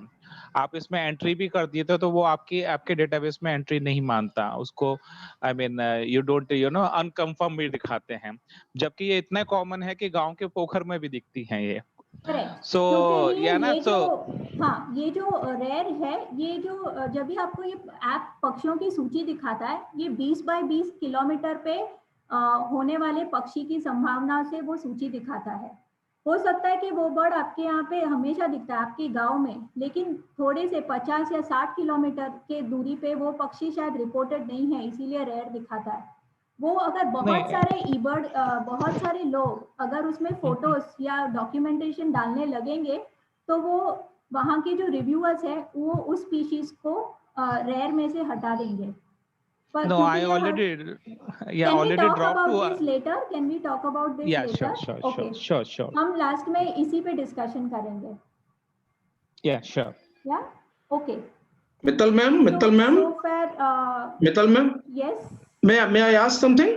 S6: आप इसमें एंट्री भी कर दिए थे तो वो आपके डेटाबेस में एंट्री नहीं मानता उसको। आई मीन यू डोंट अनकंफर्म भी दिखाते हैं, जबकि ये इतना कॉमन है कि गांव के पोखर में भी दिखती हैं ये।
S3: सो
S6: या ना, तो
S3: हाँ, ये जो रेयर है, ये जो जब भी आपको ये ऐप पक्षियों की सूची दिखाता है, ये 20 बाय 20 किलोमीटर पे होने वाले पक्षी की संभावना से वो सूची दिखाता है। हो सकता है कि वो बर्ड आपके यहाँ पे हमेशा दिखता है आपके गांव में, लेकिन थोड़े से 50 या 60 किलोमीटर के दूरी पे वो पक्षी शायद रिपोर्टेड नहीं है, इसीलिए रेयर दिखाता है। वो अगर बहुत सारे ईबर्ड, बहुत सारे लोग अगर उसमें फोटोज या डॉक्यूमेंटेशन डालने लगेंगे, तो वो वहाँ के जो रिव्यूअर्स है वो उस स्पीशीज को रेयर में से हटा देंगे।
S6: No, I already dropped to
S3: this later? Can we talk about this later?
S6: Sure.
S3: हम लास्ट में इसी पे डिस्कशन करेंगे।
S6: Yeah, sure.
S3: Yeah, okay.
S7: Mittal ma'am.
S3: So far,
S7: Mittal ma'am.
S3: Yes.
S7: May I ask something?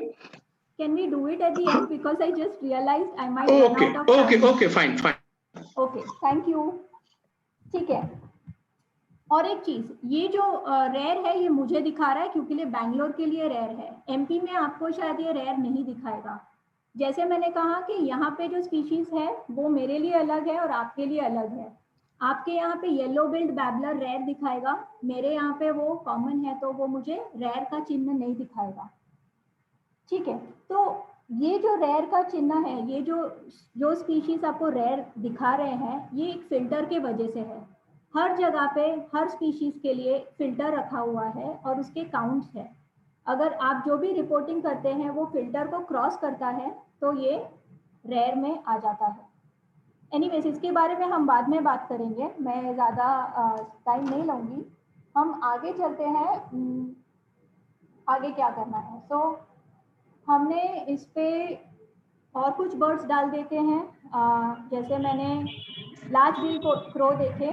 S3: Can we do it at the end, because I just realized I might run out of time.
S7: Okay, fine.
S3: Okay, thank you. ठीक है। और एक चीज, ये जो rare है ये मुझे दिखा रहा है क्योंकि ये बैंगलोर के लिए रेयर है। एमपी में आपको शायद ये रेयर नहीं दिखाएगा। जैसे मैंने कहा कि यहाँ पे जो स्पीशीज है वो मेरे लिए अलग है और आपके लिए अलग है। आपके यहाँ पे येलो बिल्ड बैबलर रेयर दिखाएगा, मेरे यहाँ पे वो कॉमन है तो वो मुझे रेयर का चिन्ह नहीं दिखाएगा। ठीक है, तो ये जो रेयर का चिन्ह है, ये जो स्पीशीज आपको रेयर दिखा रहे हैं, ये एक फिल्टर के वजह से है। हर जगह पे हर स्पीशीज के लिए फिल्टर रखा हुआ है और उसके काउंट्स है। अगर आप जो भी रिपोर्टिंग करते हैं वो फिल्टर को क्रॉस करता है तो ये रेयर में आ जाता है। एनीवेज, इसके बारे में हम बाद में बात करेंगे, मैं ज़्यादा टाइम नहीं लूँगी। हम आगे चलते हैं, आगे क्या करना है। सो हमने इस पे और कुछ बर्ड्स डाल देते हैं, जैसे मैंने लार्ज बिल क्रो देखे,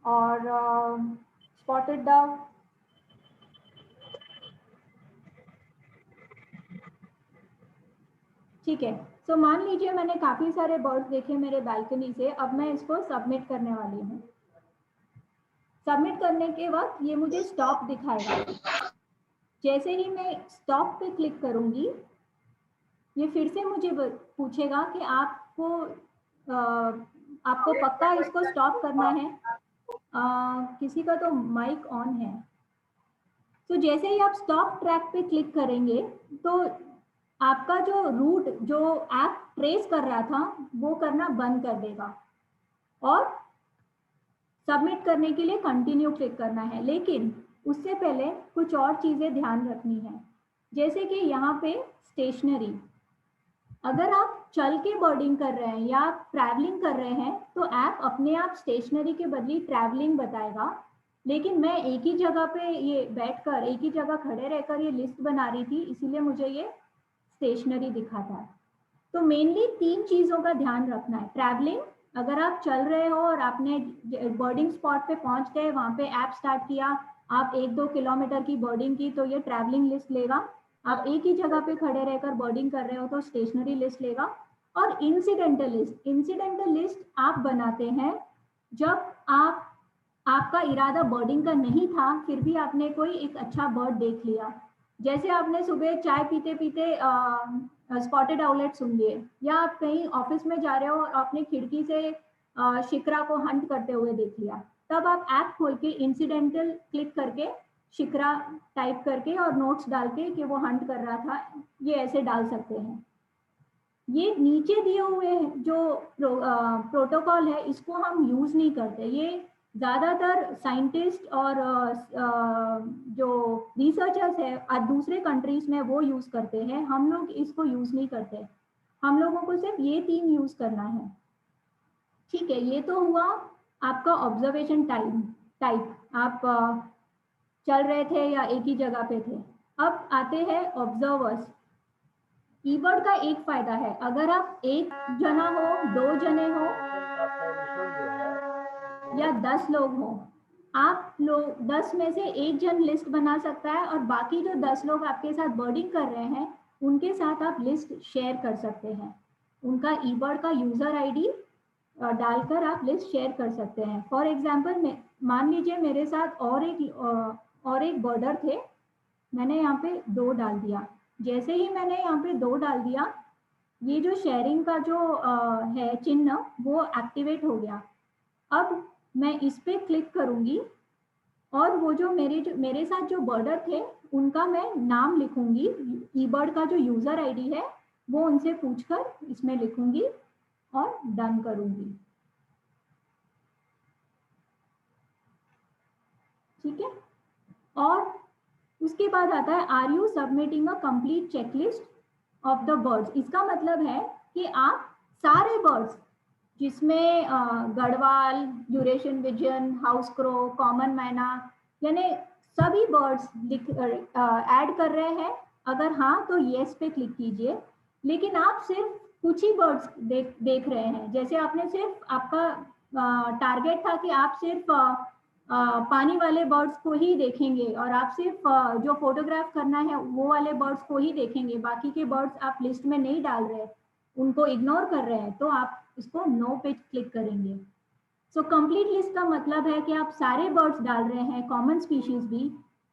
S3: और स्पॉटेड डव, ठीक है। सो मान लीजिए मैंने काफ़ी सारे बर्ड्स देखे मेरे बालकनी से, अब मैं इसको सबमिट करने वाली हूँ। सबमिट करने के वक्त ये मुझे स्टॉप दिखाएगा। जैसे ही मैं स्टॉप पे क्लिक करूँगी, ये फिर से मुझे पूछेगा कि आपको पक्का इसको स्टॉप करना है। किसी का तो माइक ऑन है। तो जैसे ही आप स्टॉप ट्रैक पे क्लिक करेंगे तो आपका जो रूट जो ऐप ट्रेस कर रहा था वो करना बंद कर देगा और सबमिट करने के लिए कंटिन्यू क्लिक करना है। लेकिन उससे पहले कुछ और चीज़ें ध्यान रखनी है, जैसे कि यहाँ पे स्टेशनरी, अगर आप चल के बर्डिंग कर रहे हैं या आप ट्रैवलिंग कर रहे हैं तो ऐप अपने आप स्टेशनरी के बदले ट्रैवलिंग बताएगा। लेकिन मैं एक ही जगह पे ये बैठकर एक ही जगह खड़े रहकर ये लिस्ट बना रही थी, इसीलिए मुझे ये स्टेशनरी दिखाता है। तो मेनली 3 चीज़ों का ध्यान रखना है। ट्रैवलिंग, अगर आप चल रहे हो और आपने बर्डिंग स्पॉट पे पहुंच गए, वहाँ पे ऐप स्टार्ट किया, आप 1-2 किलोमीटर की बर्डिंग की तो ये ट्रैवलिंग लिस्ट लेगा। आप एक ही जगह पे खड़े रहकर बर्डिंग कर रहे हो तो स्टेशनरी लिस्ट लेगा। और इंसिडेंटल लिस्ट आप बनाते हैं जब आपका इरादा बर्डिंग का नहीं था, फिर भी आपने कोई एक अच्छा बर्ड देख लिया। जैसे आपने सुबह चाय पीते पीते स्पॉटेड आउलेट सुन लिए, या आप कहीं ऑफिस में जा रहे हो और आपने खिड़की से शिकरा को हंट करते हुए देख लिया, तब आप ऐप खोल के इंसिडेंटल क्लिक करके शिकरा टाइप करके और नोट्स डाल के कि वो हंट कर रहा था, ये ऐसे डाल सकते हैं। ये नीचे दिए हुए जो प्रोटोकॉल है इसको हम यूज़ नहीं करते। ये ज़्यादातर साइंटिस्ट और जो रिसर्चर्स है दूसरे कंट्रीज में वो यूज़ करते हैं, हम लोग इसको यूज़ नहीं करते। हम लोगों को सिर्फ ये 3 यूज़ करना है। ठीक है, ये तो हुआ आपका ऑब्जर्वेशन टाइप, आप चल रहे थे या एक ही जगह पे थे। अब आते हैं ऑब्जर्वर्स। कीबोर्ड का एक फायदा है, अगर आप एक जना हो, 2 जने हो या 10 लोग हो, आप लोग 10 में से एक जन लिस्ट बना सकता है और बाकी जो 10 लोग आपके साथ बर्डिंग कर रहे हैं उनके साथ आप लिस्ट शेयर कर सकते हैं। उनका ईबर्ड का यूजर आईडी डालकर आप लिस्ट शेयर कर सकते हैं। फॉर एग्जांपल, मान लीजिए मेरे साथ और एक बर्डर थे, मैंने यहाँ पे 2 डाल दिया। जैसे ही मैंने यहाँ पे 2 डाल दिया, ये जो शेयरिंग का जो है चिन्ह वो एक्टिवेट हो गया। अब मैं इस पे क्लिक करूंगी और वो जो मेरे साथ जो बर्डर थे उनका मैं नाम लिखूंगी, ईबर्ड का जो यूजर आईडी है वो उनसे पूछकर इसमें लिखूंगी और डन करूंगी। ठीक है, और उसके बाद आता है are you submitting a complete checklist of the birds. इसका मतलब है कि आप सारे बर्ड्स जिसमें gadwall, Eurasian pigeon, house crow, common myna, यानी सभी बर्ड्स ऐड कर रहे हैं। अगर हाँ तो येस पे क्लिक कीजिए। लेकिन आप सिर्फ कुछ ही बर्ड्स देख रहे हैं, जैसे आपने सिर्फ आपका टारगेट था कि आप सिर्फ पानी वाले बर्ड्स को ही देखेंगे और आप सिर्फ जो फोटोग्राफ करना है वो वाले बर्ड्स को ही देखेंगे, बाकी के बर्ड्स आप लिस्ट में नहीं डाल रहे, उनको इग्नोर कर रहे हैं, तो आप इसको नो पे क्लिक करेंगे। सो कंप्लीट लिस्ट का मतलब है कि आप सारे बर्ड्स डाल रहे हैं, कॉमन स्पीशीज भी,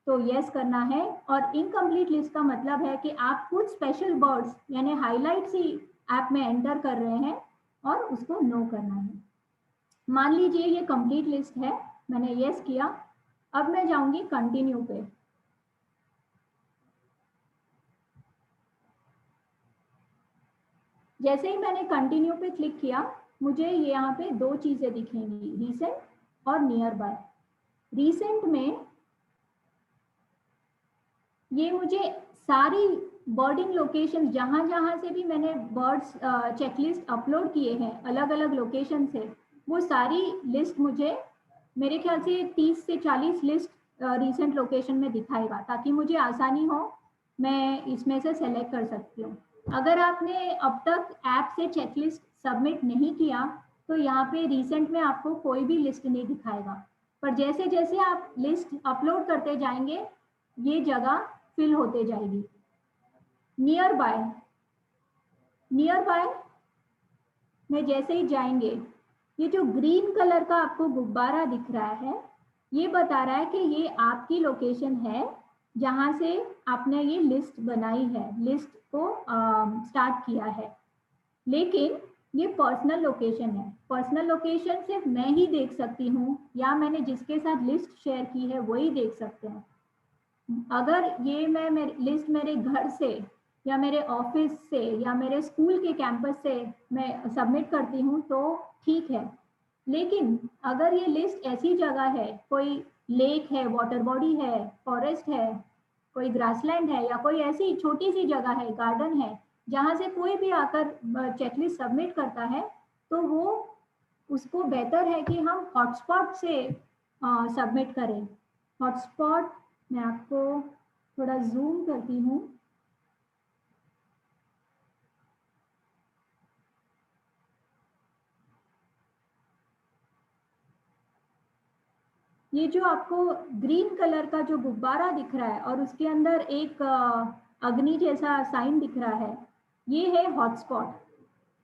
S3: तो यस करना है। और इनकम्प्लीट लिस्ट का मतलब है कि आप कुछ स्पेशल वर्ड्स यानी हाईलाइट्स ही ऐप में एंटर कर रहे हैं और उसको नो करना है। मान लीजिए ये कंप्लीट लिस्ट है, मैंने यस किया। अब मैं जाऊंगी कंटिन्यू पे। जैसे ही मैंने कंटिन्यू पे क्लिक किया, मुझे यहाँ पे दो चीजें दिखेंगी, रीसेंट और नियर बाय। रीसेंट में ये मुझे सारी बर्डिंग लोकेशन जहाँ जहाँ से भी मैंने बर्ड्स चेकलिस्ट अपलोड किए हैं अलग अलग लोकेशन से, वो सारी लिस्ट मुझे मेरे ख्याल से 30 से 40 लिस्ट रीसेंट लोकेशन में दिखाएगा, ताकि मुझे आसानी हो, मैं इसमें से सेलेक्ट कर सकती हूँ। अगर आपने अब तक ऐप से चेकलिस्ट सबमिट नहीं किया तो यहाँ पे रिसेंट में आपको कोई भी लिस्ट नहीं दिखाएगा, पर जैसे जैसे आप लिस्ट अपलोड करते जाएंगे ये जगह फिल होते जाएगी। नियर बाय, नियर बाय में जैसे ही जाएंगे, ये जो ग्रीन कलर का आपको गुब्बारा दिख रहा है ये बता रहा है कि ये आपकी लोकेशन है जहाँ से आपने ये लिस्ट बनाई है, लिस्ट को स्टार्ट किया है। लेकिन ये पर्सनल लोकेशन है। पर्सनल लोकेशन सिर्फ मैं ही देख सकती हूँ या मैंने जिसके साथ लिस्ट शेयर की है वही देख सकते हैं। अगर ये मैं लिस्ट मेरे घर से या मेरे ऑफिस से या मेरे स्कूल के कैंपस से मैं सबमिट करती हूँ तो ठीक है, लेकिन अगर ये लिस्ट ऐसी जगह है, कोई लेक है, वाटर बॉडी है, फॉरेस्ट है, कोई ग्रासलैंड है या कोई ऐसी छोटी सी जगह है, गार्डन है, जहाँ से कोई भी आकर चेकलिस्ट सबमिट करता है, तो वो उसको बेहतर है कि हम हॉटस्पॉट से सबमिट करें। हॉटस्पॉट मैं आपको थोड़ा जूम करती हूँ। ये जो आपको ग्रीन कलर का जो गुब्बारा दिख रहा है और उसके अंदर एक अग्नि जैसा साइन दिख रहा है, ये है हॉटस्पॉट।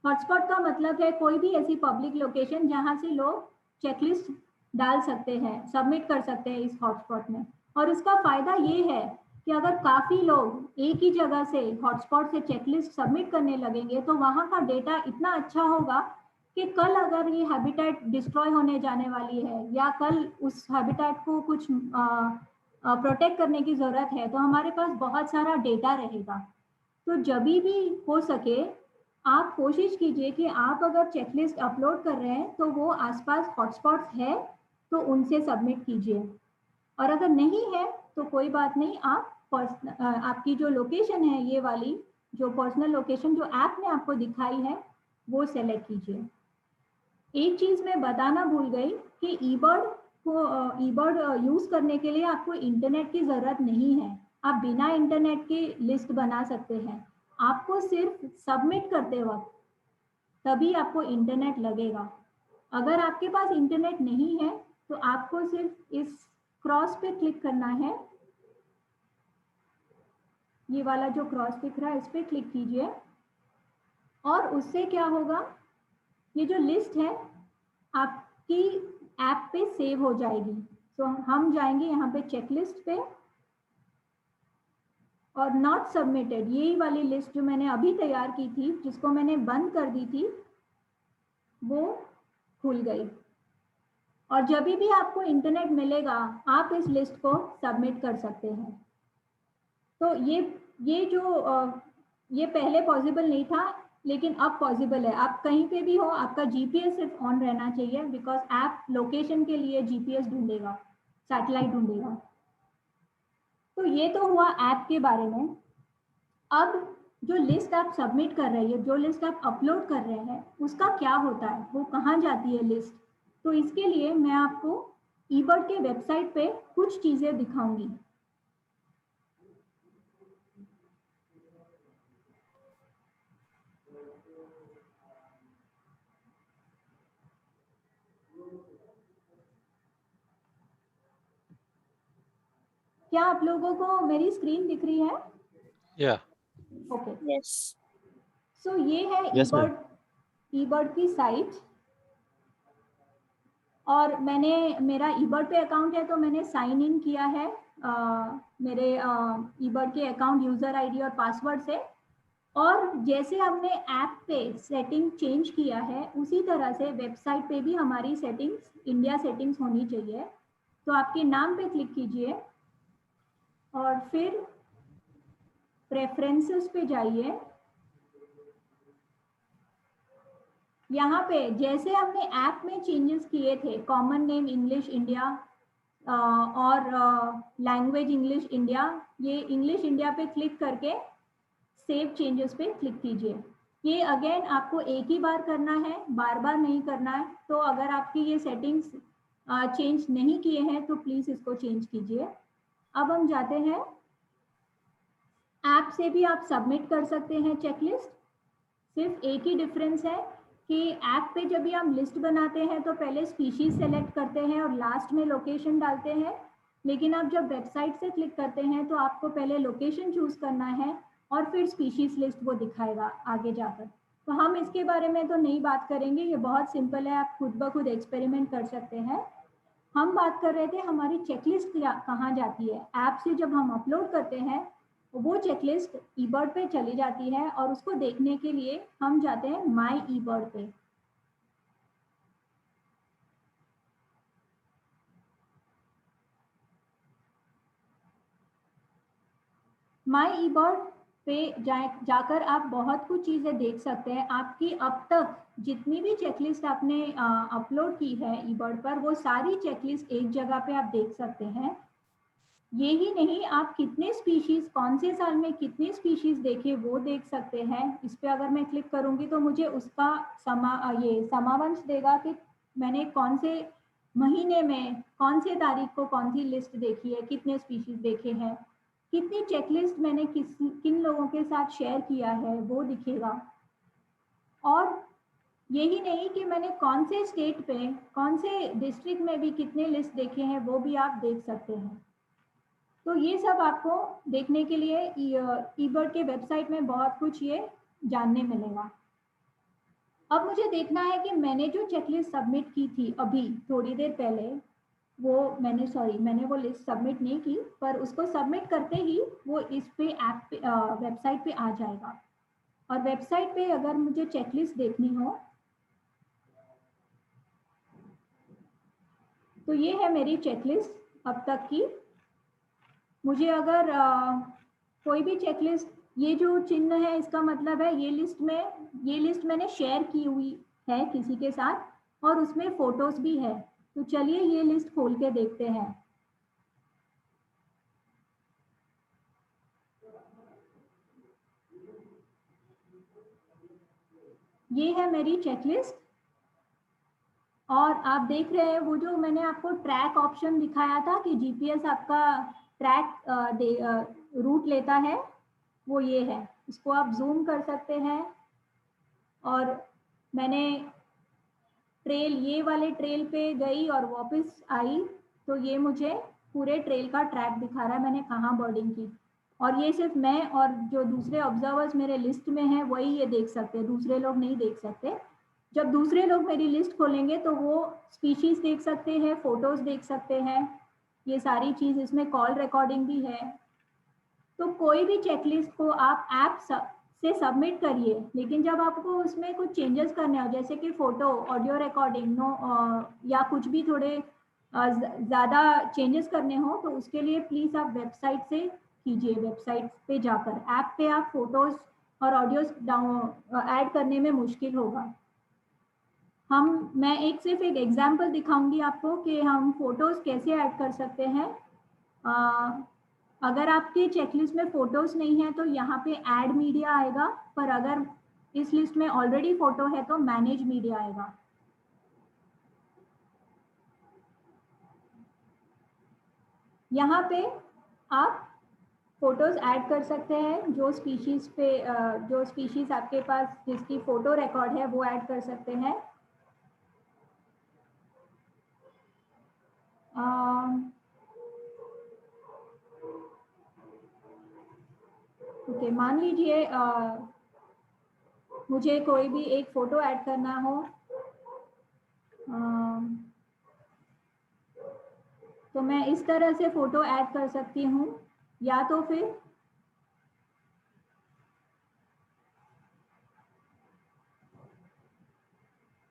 S3: हॉटस्पॉट का मतलब है कोई भी ऐसी पब्लिक लोकेशन जहाँ से लोग चेकलिस्ट डाल सकते हैं, सबमिट कर सकते हैं इस हॉटस्पॉट में। और इसका फायदा ये है कि अगर काफी लोग एक ही जगह से हॉटस्पॉट से चेकलिस्ट सबमिट करने लगेंगे तो वहाँ का डेटा इतना अच्छा होगा कि कल अगर ये हैबिटेट डिस्ट्रॉय होने जाने वाली है या कल उस हैबिटेट को कुछ प्रोटेक्ट करने की जरूरत है तो हमारे पास बहुत सारा डेटा रहेगा। तो जब भी हो सके आप कोशिश कीजिए कि आप अगर चेकलिस्ट अपलोड कर रहे हैं तो वो आसपास हॉटस्पॉट्स है तो उनसे सबमिट कीजिए, और अगर नहीं है तो कोई बात नहीं, आप आपकी जो लोकेशन है ये वाली जो पर्सनल लोकेशन जो ऐप ने आपको दिखाई है वो सेलेक्ट कीजिए। एक चीज मैं बताना भूल गई कि ईबर्ड यूज करने के लिए आपको इंटरनेट की जरूरत नहीं है। आप बिना इंटरनेट के लिस्ट बना सकते हैं। आपको सिर्फ सबमिट करते वक्त तभी आपको इंटरनेट लगेगा। अगर आपके पास इंटरनेट नहीं है तो आपको सिर्फ इस क्रॉस पे क्लिक करना है, ये वाला जो क्रॉस दिख रहा है इस पे क्लिक कीजिए, और उससे क्या होगा, ये जो लिस्ट है आपकी ऐप पे सेव हो जाएगी। तो हम जाएंगे यहाँ पे चेकलिस्ट पे और नॉट सबमिटेड, यही वाली लिस्ट जो मैंने अभी तैयार की थी जिसको मैंने बंद कर दी थी वो खुल गई। और जब भी आपको इंटरनेट मिलेगा आप इस लिस्ट को सबमिट कर सकते हैं। तो ये जो ये पहले पॉसिबल नहीं था लेकिन अब पॉसिबल है। आप कहीं पे भी हो आपका जीपीएस सिर्फ ऑन रहना चाहिए, बिकॉज ऐप लोकेशन के लिए जीपीएस ढूंढेगा, सैटेलाइट ढूंढेगा। तो ये तो हुआ ऐप के बारे में। अब जो लिस्ट आप सबमिट कर रहे हैं, जो लिस्ट आप अपलोड कर रहे हैं, उसका क्या होता है, वो कहाँ जाती है लिस्ट। तो इसके लिए मैं आपको ईबर्ड के वेबसाइट पे कुछ चीजें दिखाऊंगी। क्या आप लोगों को मेरी स्क्रीन दिख रही है?
S1: या
S3: ओके,
S8: यस।
S3: सो ये है
S8: Yes, ma'am.
S3: ईबर्ड की साइट। और मैंने मेरा eBird पे अकाउंट है तो मैंने साइन इन किया है मेरे eBird के अकाउंट यूजर आईडी और पासवर्ड से। और जैसे हमने ऐप पे सेटिंग चेंज किया है उसी तरह से वेबसाइट पे भी हमारी सेटिंग्स इंडिया सेटिंग्स होनी चाहिए। तो आपके नाम पे क्लिक कीजिए और फिर प्रेफरेंसेस पे जाइए। यहाँ पे जैसे हमने ऐप में चेंजेस किए थे, कॉमन नेम इंग्लिश इंडिया और लैंग्वेज इंग्लिश इंडिया, ये इंग्लिश इंडिया पे क्लिक करके सेव चेंजेस पे क्लिक कीजिए। ये अगेन आपको एक ही बार करना है, बार बार नहीं करना है। तो अगर आपकी ये सेटिंग्स चेंज नहीं किए हैं तो प्लीज इसको चेंज कीजिए। अब हम जाते हैं, ऐप से भी आप सबमिट कर सकते हैं चेकलिस्ट। सिर्फ एक ही डिफरेंस है कि ऐप पे जब भी हम लिस्ट बनाते हैं तो पहले स्पीशीज सेलेक्ट करते हैं और लास्ट में लोकेशन डालते हैं, लेकिन आप जब वेबसाइट से क्लिक करते हैं तो आपको पहले लोकेशन चूज करना है और फिर स्पीशीज लिस्ट वो दिखाएगा आगे जाकर। तो हम इसके बारे में तो नहीं बात करेंगे, ये बहुत सिंपल है, आप खुद ब खुद एक्सपेरिमेंट कर सकते हैं। हम बात कर रहे थे हमारी चेकलिस्ट कहाँ जाती है। ऐप से जब हम अपलोड करते हैं वो चेकलिस्ट eBird पे चली जाती है और उसको देखने के लिए हम जाते हैं माई eBird पे। माई eBird पे जाकर आप बहुत कुछ चीज़ें देख सकते हैं। आपकी अब तक जितनी भी चेकलिस्ट आपने अपलोड की है eBird पर, वो सारी चेकलिस्ट एक जगह पे आप देख सकते हैं। ये ही नहीं, आप कितने स्पीशीज, कौन से साल में कितने स्पीशीज देखे वो देख सकते हैं। इस पे अगर मैं क्लिक करूंगी तो मुझे उसका समावंश देगा कि मैंने कौन से महीने में कौन से तारीख को कौन सी लिस्ट देखी है, कितने स्पीशीज देखे हैं, कितनी चेकलिस्ट मैंने किन लोगों के साथ शेयर किया है वो दिखेगा। और यही नहीं कि मैंने कौन से स्टेट पे, कौन से डिस्ट्रिक्ट में भी कितने लिस्ट देखे हैं वो भी आप देख सकते हैं। तो ये सब आपको देखने के लिए eBird के वेबसाइट में बहुत कुछ ये जानने मिलेगा। अब मुझे देखना है कि मैंने जो चेकलिस्ट सबमिट की थी अभी थोड़ी देर पहले, मैंने वो लिस्ट सबमिट नहीं की, पर उसको सबमिट करते ही वो इस पे ऐप पे वेबसाइट पे आ जाएगा। और वेबसाइट पे अगर मुझे चेकलिस्ट देखनी हो तो ये है मेरी चेकलिस्ट अब तक की। मुझे अगर कोई भी चेकलिस्ट, ये जो चिन्ह है इसका मतलब है ये लिस्ट मैंने शेयर की हुई है किसी के साथ और उसमें फोटोज भी है। तो चलिए ये लिस्ट खोल के देखते हैं। ये है मेरी चेकलिस्ट और आप देख रहे हैं वो जो मैंने आपको ट्रैक ऑप्शन दिखाया था कि जीपीएस आपका ट्रैक रूट लेता है, वो ये है। इसको आप जूम कर सकते हैं और मैंने ये वाले ट्रेल पे गई और वापस आई तो ये मुझे पूरे ट्रेल का ट्रैक दिखा रहा है, मैंने कहाँ बर्डिंग की। और ये सिर्फ मैं और जो दूसरे ऑब्जर्वर्स मेरे लिस्ट में हैं वही ये देख सकते हैं, दूसरे लोग नहीं देख सकते। जब दूसरे लोग मेरी लिस्ट खोलेंगे तो वो स्पीशीज देख सकते हैं, फोटोज देख सकते हैं, ये सारी चीज़, इसमें कॉल रिकॉर्डिंग भी है। तो कोई भी चेकलिस्ट को आप ऐप से सबमिट करिए, लेकिन जब आपको उसमें कुछ चेंजेस करने हो जैसे कि फोटो, ऑडियो रिकॉर्डिंग या कुछ भी थोड़े ज़्यादा चेंजेस करने हो तो उसके लिए प्लीज़ आप वेबसाइट से कीजिए। वेबसाइट पे जाकर ऐप पे आप फोटोज और ऑडियोज ऐड करने में मुश्किल होगा। मैं सिर्फ एक एग्जांपल दिखाऊंगी आपको कि हम फोटोज कैसे ऐड कर सकते हैं। अगर आपके चेकलिस्ट में फोटोज नहीं है तो यहाँ पे ऐड मीडिया आएगा, पर अगर इस लिस्ट में ऑलरेडी फोटो है तो मैनेज मीडिया आएगा। यहाँ पे आप फोटोज ऐड कर सकते हैं, जो स्पीशीज आपके पास जिसकी फोटो रिकॉर्ड है वो ऐड कर सकते हैं। ओके, मान लीजिए मुझे कोई भी एक फोटो ऐड करना हो। तो मैं इस तरह से फोटो ऐड कर सकती हूँ, या तो फिर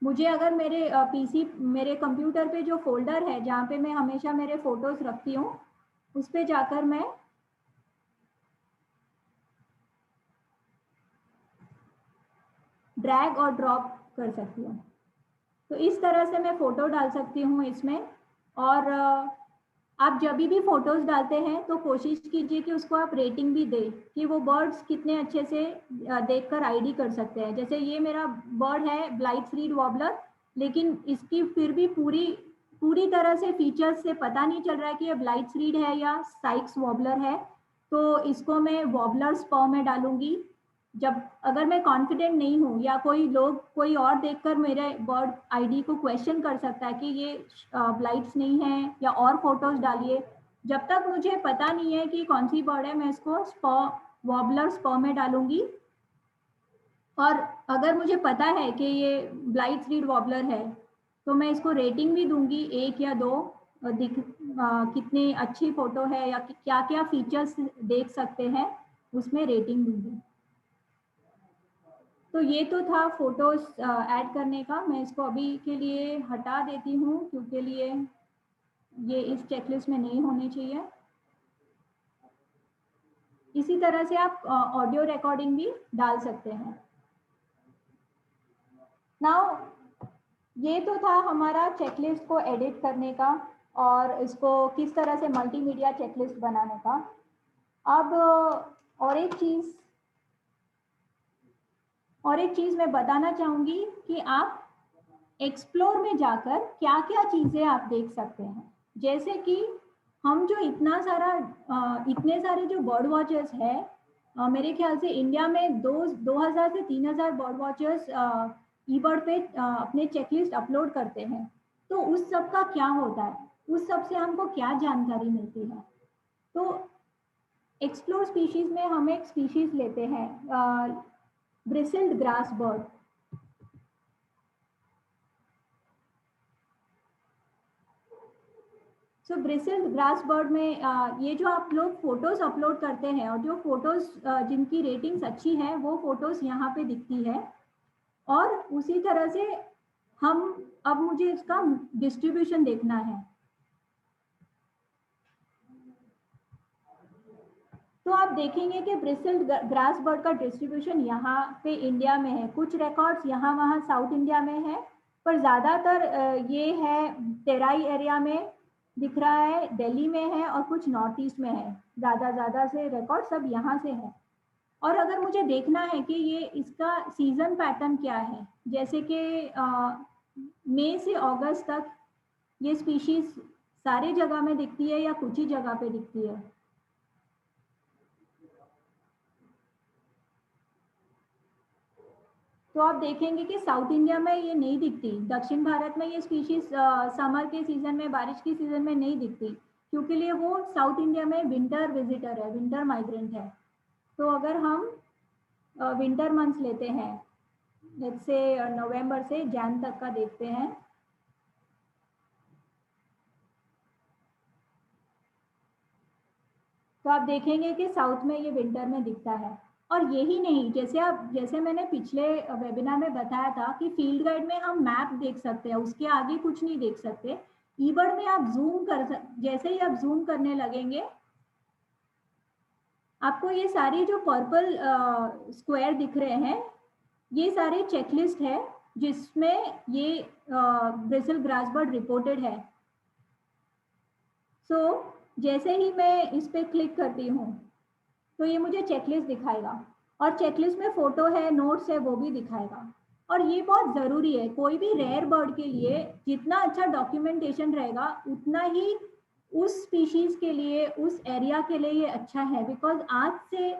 S3: मुझे अगर मेरे पीसी मेरे कंप्यूटर पे जो फोल्डर है जहाँ पे मैं हमेशा मेरे फोटोज रखती हूँ, उस पे जाकर मैं ड्रैग और ड्रॉप कर सकती हूँ। तो इस तरह से मैं फोटो डाल सकती हूँ इसमें। और आप जब भी फोटोज डालते हैं तो कोशिश कीजिए कि उसको आप रेटिंग भी दें कि वो बर्ड्स कितने अच्छे से देखकर आईडी कर सकते हैं। जैसे ये मेरा बर्ड है ब्लाइट्स रीड वॉबलर, लेकिन इसकी फिर भी पूरी तरह से फीचर्स से पता नहीं चल रहा है कि ये ब्लाइट्स रीड है या साइक्स वॉबलर है। तो इसको मैं वॉबलर स्पॉ में डालूंगी। जब अगर मैं कॉन्फिडेंट नहीं हूँ या कोई और देखकर मेरे बर्ड आईडी को क्वेश्चन कर सकता है कि ये ब्लाइट्स नहीं है या और फोटोज डालिए, जब तक मुझे पता नहीं है कि कौन सी बर्ड है मैं इसको वॉबलर स्पॉ में डालूंगी। और अगर मुझे पता है कि ये ब्लाइट्स रीड वॉबलर है तो मैं इसको रेटिंग भी दूंगी 1 या 2, कितनी अच्छी फोटो है या क्या क्या फीचर्स देख सकते हैं उसमें रेटिंग दूंगी। तो ये तो था फोटोज ऐड करने का। मैं इसको अभी के लिए हटा देती हूँ क्योंकि ये इस चेकलिस्ट में नहीं होने चाहिए। इसी तरह से आप ऑडियो रिकॉर्डिंग भी डाल सकते हैं। नाउ ये तो था हमारा चेकलिस्ट को एडिट करने का और इसको किस तरह से मल्टीमीडिया चेकलिस्ट बनाने का। अब और एक चीज़ मैं बताना चाहूँगी कि आप एक्सप्लोर में जाकर क्या क्या चीज़ें आप देख सकते हैं। जैसे कि हम जो इतने सारे जो बर्ड वॉचर्स है, मेरे ख्याल से इंडिया में 2000 से 3000 बर्ड वॉचर्स ईबर्ड पे अपने चेकलिस्ट अपलोड करते हैं। तो उस सब का क्या होता है, उस सब से हमको क्या जानकारी मिलती है। तो एक्सप्लोर स्पीशीज में हम एक स्पीशीज लेते हैं ब्रिसल्ड ग्रास बर्ड। सो ब्रिसल्ड ग्रास बर्ड में ये जो आप लोग फोटोज अपलोड करते हैं और जो फोटोज जिनकी रेटिंग्स अच्छी है वो फोटोज यहाँ पे दिखती है। और उसी तरह से अब मुझे इसका डिस्ट्रीब्यूशन देखना है। तो आप देखेंगे कि ब्रिसल्ड ग्रास बर्ड का डिस्ट्रीब्यूशन यहाँ पे इंडिया में है। कुछ रिकॉर्ड्स यहाँ वहाँ साउथ इंडिया में है, पर ज़्यादातर ये है तेराई एरिया में दिख रहा है, दिल्ली में है और कुछ नॉर्थ ईस्ट में है। ज़्यादा से रिकॉर्ड सब यहाँ से है। और अगर मुझे देखना है कि ये इसका सीजन पैटर्न क्या है, जैसे कि मई से अगस्त तक ये स्पीशीज सारे जगह में दिखती है या कुछ ही जगह पे दिखती है। तो आप देखेंगे कि साउथ इंडिया में ये नहीं दिखती, दक्षिण भारत में ये स्पीशीज समर के सीजन में, बारिश के सीजन में नहीं दिखती, क्योंकि लिए वो साउथ इंडिया में विंटर विजिटर है, विंटर माइग्रेंट है। तो अगर हम विंटर मंथ्स लेते हैं, लेट्स से नवंबर से जैन तक का देखते हैं, तो आप देखेंगे कि साउथ में ये विंटर में दिखता है। और यही नहीं, जैसे मैंने पिछले वेबिनार में बताया था कि फील्ड गाइड में हम मैप देख सकते हैं, उसके आगे कुछ नहीं देख सकते। ईबर्ड में आप जैसे ही आप जूम करने लगेंगे, आपको ये सारी जो पर्पल स्क्वायर दिख रहे हैं, ये सारे चेकलिस्ट है जिसमें ये ब्रिसल्ड ग्रास बर्ड रिपोर्टेड है। सो जैसे ही मैं इस पे क्लिक करती हूँ तो ये मुझे चेकलिस्ट दिखाएगा, और चेकलिस्ट में फोटो है, नोट्स है, वो भी दिखाएगा। और ये बहुत ज़रूरी है, कोई भी रेयर बर्ड के लिए जितना अच्छा डॉक्यूमेंटेशन रहेगा उतना ही उस स्पीशीज के लिए, उस एरिया के लिए ये अच्छा है। बिकॉज आज से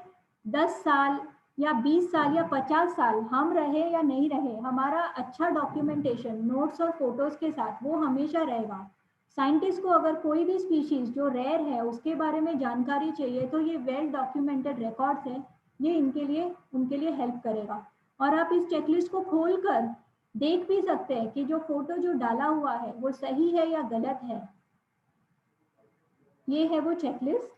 S3: 10 साल या 20 साल या 50 साल हम रहे या नहीं रहे, हमारा अच्छा डॉक्यूमेंटेशन नोट्स और फोटोज के साथ वो हमेशा रहेगा। साइंटिस्ट को अगर कोई भी स्पीशीज जो रेयर है उसके बारे में जानकारी चाहिए तो ये वेल डॉक्यूमेंटेड रिकॉर्ड्स है, ये उनके लिए हेल्प करेगा। और आप इस चेकलिस्ट को खोलकर देख भी सकते हैं कि जो फोटो जो डाला हुआ है वो सही है या गलत है। ये है वो चेकलिस्ट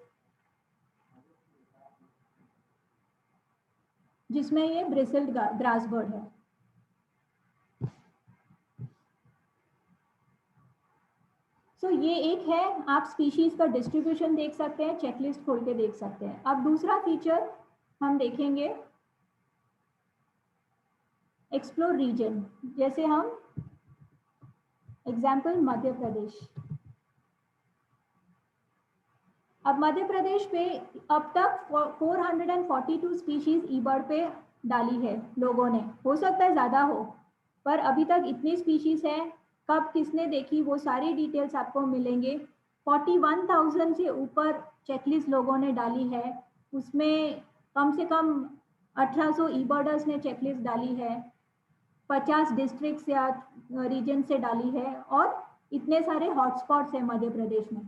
S3: जिसमें ये ब्रिसल्ड ग्रास बर्ड है। तो ये एक है, आप स्पीशीज का डिस्ट्रीब्यूशन देख सकते हैं, चेकलिस्ट खोल के देख सकते हैं। अब दूसरा फीचर हम देखेंगे एक्सप्लोर रीजन। जैसे हम एग्जाम्पल मध्य प्रदेश, अब मध्य प्रदेश पे अब तक 442 स्पीशीज ई बर्ड पे डाली है लोगों ने, हो सकता है ज़्यादा हो, पर अभी तक इतनी स्पीशीज है, कब किसने देखी वो सारी डिटेल्स आपको मिलेंगे। 41,000 से ऊपर चेकलिस्ट लोगों ने डाली है, उसमें कम से कम 1800 ई बर्डर्स ने चेकलिस्ट डाली है, 50 डिस्ट्रिक्ट्स या रीजन से डाली है, और इतने सारे हॉटस्पॉट्स हैं मध्य प्रदेश में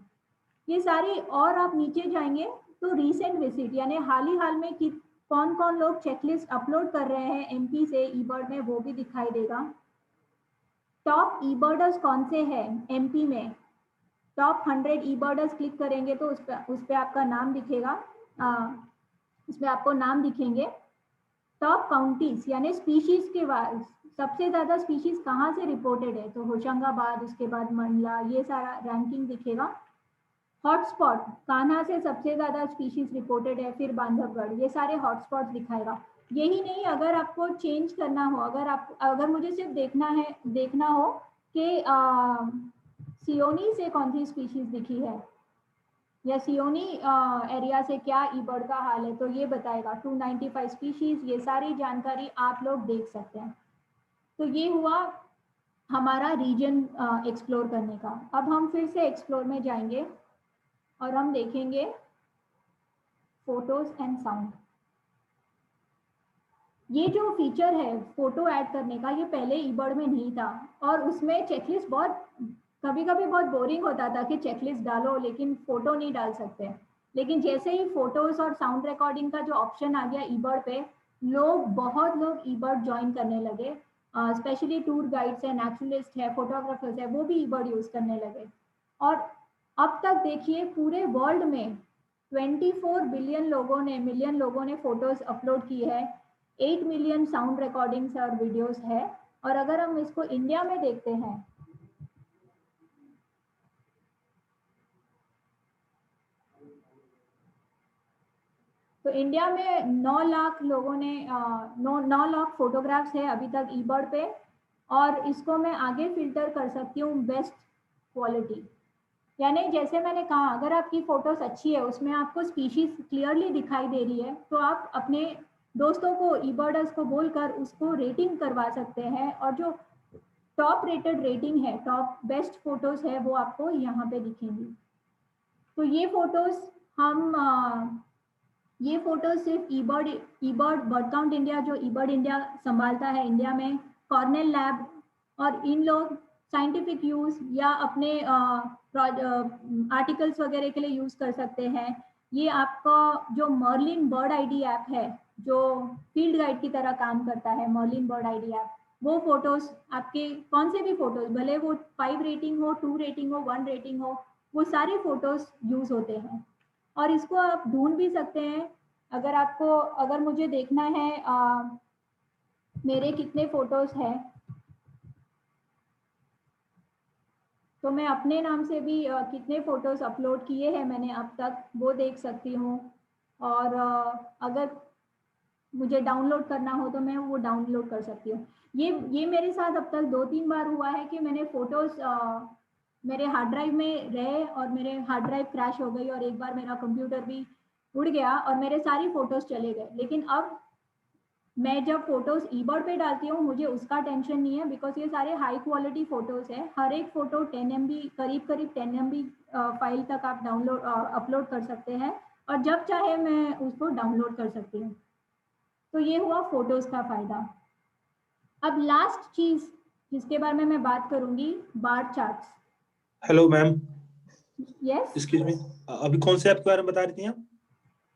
S3: ये सारी। और आप नीचे जाएंगे तो रीसेंट विजिट यानी हाल ही में कि कौन कौन लोग चेकलिस्ट अपलोड कर रहे हैं एमपी से ई बर्ड में, वो भी दिखाई देगा। टॉप ई बर्डर्स कौन से हैं एमपी में, टॉप 100 ई बर्डर्स क्लिक करेंगे तो उस पर आपका नाम दिखेगा, उसमें आपको नाम दिखेंगे। टॉप काउंटीज यानी स्पीशीज के बाद सबसे ज़्यादा स्पीशीज कहाँ से रिपोर्टेड है, तो होशंगाबाद, उसके बाद मंडला, ये सारा रैंकिंग दिखेगा। हॉटस्पॉट कान्हा से सबसे ज़्यादा स्पीशीज रिपोर्टेड है, फिर बांधवगढ़, ये सारे हॉटस्पॉट्स दिखाएगा। यही नहीं, अगर आपको चेंज करना हो, अगर मुझे सिर्फ देखना हो कि सियोनी से कौन सी स्पीशीज दिखी है या सियोनी एरिया से क्या ई बर्ड का हाल है, तो ये बताएगा 295 स्पीशीज, ये सारी जानकारी आप लोग देख सकते हैं। तो ये हुआ हमारा रीजन एक्सप्लोर करने का। अब हम फिर से एक्सप्लोर में जाएंगे और हम देखेंगे फोटोज एंड साउंड। ये जो फीचर है फोटो ऐड करने का, ये पहले ई बर्ड में नहीं था, और उसमें चेकलिस्ट कभी कभी बहुत बोरिंग होता था कि चेकलिस्ट डालो लेकिन फोटो नहीं डाल सकते। लेकिन जैसे ही फोटोज और साउंड रिकॉर्डिंग का जो ऑप्शन आ गया ई बर्ड पे, बहुत लोग ई बर्ड ज्वाइन करने लगे, स्पेशली टूर गाइड्स है, नेचुरलिस्ट है, फोटोग्राफर्स है, वो भी ई बर्ड यूज करने लगे। और अब तक देखिए पूरे वर्ल्ड में 24 मिलियन लोगों ने फोटोज अपलोड की है, 8 मिलियन साउंड रिकॉर्डिंग्स और वीडियोस है। और अगर हम इसको इंडिया में देखते हैं, तो इंडिया में 9 लाख लोगों ने 9 लाख फोटोग्राफ्स है अभी तक ई बर्ड पे, और इसको मैं आगे फिल्टर कर सकती हूँ बेस्ट क्वालिटी। यानी जैसे मैंने कहा, अगर आपकी फोटोज अच्छी है, उसमें आपको स्पीशीज क्लियरली दिखाई दे रही है, तो आप अपने दोस्तों को, ई बर्डर्स को बोलकर उसको रेटिंग करवा सकते हैं, और जो टॉप रेटेड रेटिंग है, टॉप बेस्ट फोटोज है, वो आपको यहाँ पे दिखेंगी। तो ये फोटोज सिर्फ ई बर्ड बर्ड काउंट इंडिया, जो ई बर्ड इंडिया संभालता है इंडिया में, कॉर्नेल लैब, और इन लोग साइंटिफिक यूज या अपने आर्टिकल्स वगैरह के लिए यूज कर सकते हैं। ये आपका जो मर्लिन बर्ड आईडी ऐप है, जो फील्ड गाइड की तरह काम करता है, मर्लिन बर्ड आईडी ऐप, वो फोटोज आपके कौन से भी फोटोज, भले वो 5 रेटिंग हो, 2 रेटिंग हो, 1 रेटिंग हो, वो सारे फोटोज यूज होते हैं। और इसको आप ढूंढ भी सकते हैं। अगर मुझे देखना है मेरे कितने फोटोज हैं, तो मैं अपने नाम से भी कितने फोटोज अपलोड किए हैं मैंने अब तक, वो देख सकती हूँ। और अगर मुझे डाउनलोड करना हो तो मैं वो डाउनलोड कर सकती हूँ। ये मेरे साथ अब तक 2-3 बार हुआ है कि मैंने फोटोज मेरे हार्ड ड्राइव में रहे और मेरे हार्ड ड्राइव क्रैश हो गई, और एक बार मेरा कंप्यूटर भी उड़ गया और मेरे सारी फोटोज चले गए। लेकिन अब मैं जब फोटोज ई बर्ड पे डालती हूँ, मुझे उसका टेंशन नहीं है, बिकॉज ये सारे हाई क्वालिटी फोटोज है। हर एक फोटो 10 MB करीब 10 MB फाइल तक आप अपलोड कर सकते हैं, और जब चाहे मैं उसको डाउनलोड कर सकती हूँ। तो ये हुआ फोटोज का फायदा। अब लास्ट चीज जिसके बारे में मैं बात करूंगी, bar charts.
S8: Hello ma'am.
S3: Yes,
S8: excuse me, अभी कौन से ऐप के बारे में बता रही थी आप?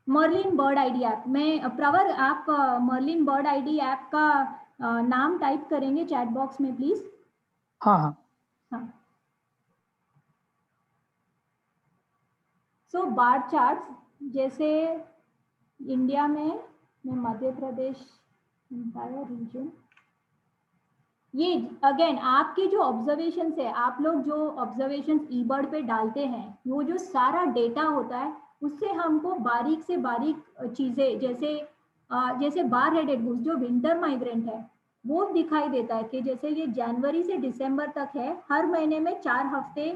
S3: Merlin bird ID app. मैं प्रवर, आप मर्लिन बर्ड आईडी ऐप का नाम टाइप करेंगे चैट बॉक्स में प्लीज।
S9: हाँ हाँ
S3: हाँ, सो बार चार्ट्स, जैसे इंडिया में मध्य प्रदेश इंटायर रीजन, ये अगेन आपके जो ऑब्जर्वेशन है, आप लोग जो ऑब्जर्वेशन ईबर्ड पे डालते हैं, वो जो सारा डेटा होता है उससे हमको बारीक से बारीक चीजें, जैसे बार हेडेड गूस जो विंटर माइग्रेंट है वो दिखाई देता है कि जैसे ये जनवरी से दिसंबर तक है, हर महीने में 4 हफ्ते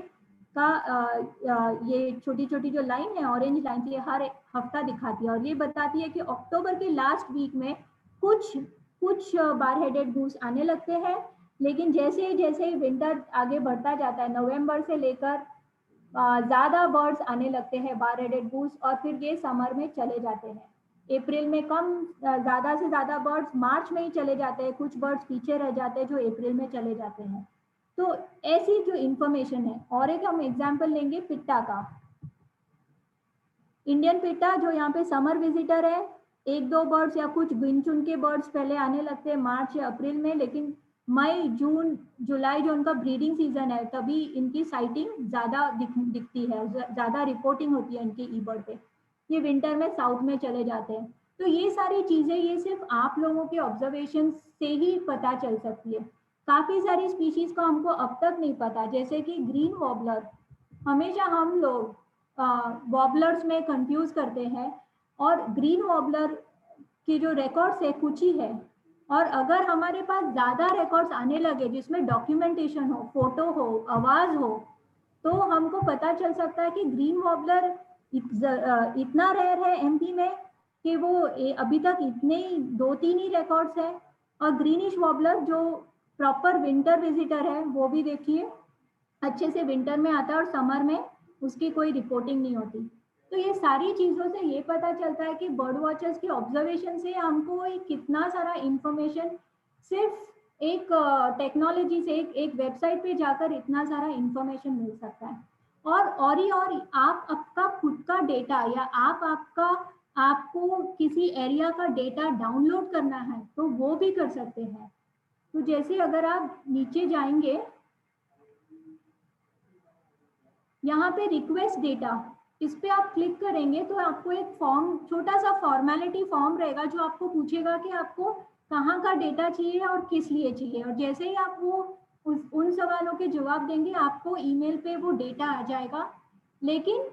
S3: का ये छोटी छोटी जो लाइन है, ऑरेंज लाइन, ये हर हफ्ता दिखाती है और ये बताती है कि अक्टूबर के लास्ट वीक में कुछ बार हेडेड गूस आने लगते हैं, लेकिन जैसे जैसे विंटर आगे बढ़ता जाता है, नवंबर से लेकर ज्यादा बर्ड्स आने लगते हैं बार हेडेड गूस, और फिर ये समर में चले जाते हैं। अप्रैल में कम, ज्यादा से ज्यादा बर्ड्स मार्च में ही चले जाते हैं, कुछ बर्ड्स पीछे रह जाते हैं जो अप्रैल में चले जाते हैं। तो ऐसी जो इंफॉर्मेशन है, और एक हम एग्जांपल लेंगे पिट्टा का, इंडियन पिट्टा जो यहाँ पे समर विजिटर है, 1-2 बर्ड्स या कुछ गिन चुन के बर्ड्स पहले आने लगते हैं मार्च या अप्रैल में, लेकिन मई जून जुलाई जो उनका ब्रीडिंग सीजन है तभी इनकी साइटिंग ज्यादा दिखती है, ज्यादा रिपोर्टिंग होती है इनके ईबर्ड पे, ये विंटर में साउथ में चले जाते हैं। तो ये सारी चीजें ये सिर्फ आप लोगों के ऑब्जर्वेशन से ही पता चल सकती है। काफी सारी स्पीशीज का हमको अब तक नहीं पता, जैसे कि ग्रीन वॉबलर, हमेशा हम लोग वॉबलर्स में कंफ्यूज करते हैं, और ग्रीन वॉबलर की जो रिकॉर्ड्स है कुछ ही है, और अगर हमारे पास ज्यादा रिकॉर्ड्स आने लगे जिसमें डॉक्यूमेंटेशन हो, फोटो हो, आवाज हो, तो हमको पता चल सकता है कि ग्रीन वॉबलर इतना रेयर है एमपी में कि वो अभी तक इतने 2-3 ही रिकॉर्ड्स है। और ग्रीनिश वॉबलर जो प्रॉपर विंटर विजिटर है, वो भी देखिए अच्छे से विंटर में आता है और समर में उसकी कोई रिपोर्टिंग नहीं होती। तो ये सारी चीजों से ये पता चलता है कि बर्ड वॉचर्स के ऑब्जर्वेशन से हमको कितना सारा इंफॉर्मेशन सिर्फ एक टेक्नोलॉजी से, एक वेबसाइट पे जाकर इतना सारा इंफॉर्मेशन मिल सकता है। और आप आपका खुद का डेटा या आपको किसी एरिया का डेटा डाउनलोड करना है तो वो भी कर सकते हैं। तो जैसे अगर आप नीचे जाएंगे, यहाँ पे रिक्वेस्ट डेटा, इस पे आप क्लिक करेंगे तो आपको एक फॉर्म, छोटा सा फॉर्मेलिटी फॉर्म रहेगा जो आपको पूछेगा कि आपको कहाँ का डेटा चाहिए और किस लिए चाहिए, और जैसे ही आप वो उन सवालों के जवाब देंगे आपको ईमेल पे वो डेटा आ जाएगा। लेकिन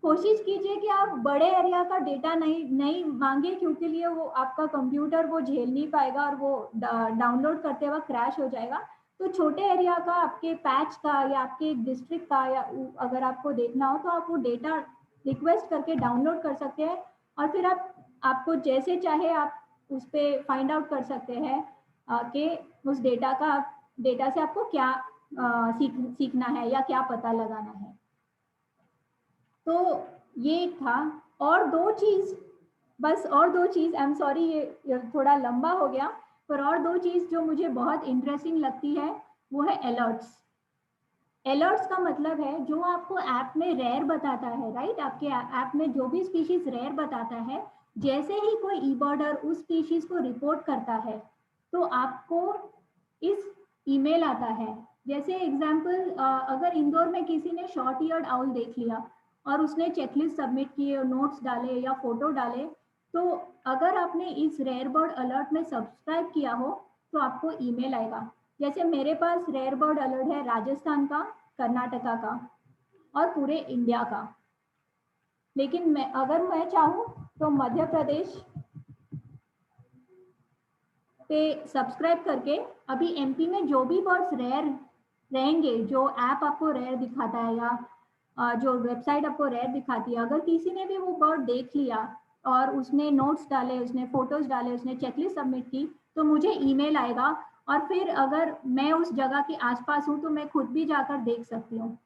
S3: कोशिश कीजिए कि आप बड़े एरिया का डेटा नहीं मांगे, क्योंकि लिए वो आपका कंप्यूटर वो झेल नहीं पाएगा और वो डाउनलोड करते वक्त क्रैश हो जाएगा। तो छोटे एरिया का, आपके पैच का या आपके डिस्ट्रिक्ट का, या अगर आपको देखना हो तो आप वो डेटा रिक्वेस्ट करके डाउनलोड कर सकते हैं, और फिर आपको जैसे चाहे आप उस पर फाइंड आउट कर सकते हैं कि उस डेटा से आपको क्या सीखना है या क्या पता लगाना है। तो ये था। और दो चीज, आई एम सॉरी ये थोड़ा लंबा हो गया, पर और 2 चीज जो मुझे बहुत इंटरेस्टिंग लगती है वो है अलर्ट्स। अलर्ट्स का मतलब है जो आपको ऐप में रेयर बताता है, राइट? आपके ऐप में जो भी स्पीशीज रेयर बताता है, जैसे ही कोई ईबर्डर उस स्पीशीज को रिपोर्ट करता है तो आपको इस ईमेल आता है। जैसे एग्जांपल, अगर इंदौर में किसी ने शॉर्ट ईयर्ड आउल देख लिया और उसने चेकलिस्ट सबमिट किए, नोट्स डाले या फोटो डाले, तो अगर आपने इस रेयर बर्ड अलर्ट में सब्सक्राइब किया हो तो आपको ईमेल आएगा। जैसे मेरे पास रेयर बर्ड अलर्ट है राजस्थान का, कर्नाटका का और पूरे इंडिया का, लेकिन अगर मैं चाहूँ तो मध्य प्रदेश पे सब्सक्राइब करके अभी एमपी में जो भी बर्ड्स रेयर रहेंगे, जो ऐप आपको रेयर दिखाता है या जो वेबसाइट आपको रेयर दिखाती है, अगर किसी ने भी वो बर्ड देख लिया और उसने नोट्स डाले, उसने फोटोज डाले, उसने चेकलिस्ट सबमिट की, तो मुझे ईमेल आएगा। और फिर अगर मैं उस जगह के आसपास हूँ तो मैं खुद भी जाकर देख सकती हूँ।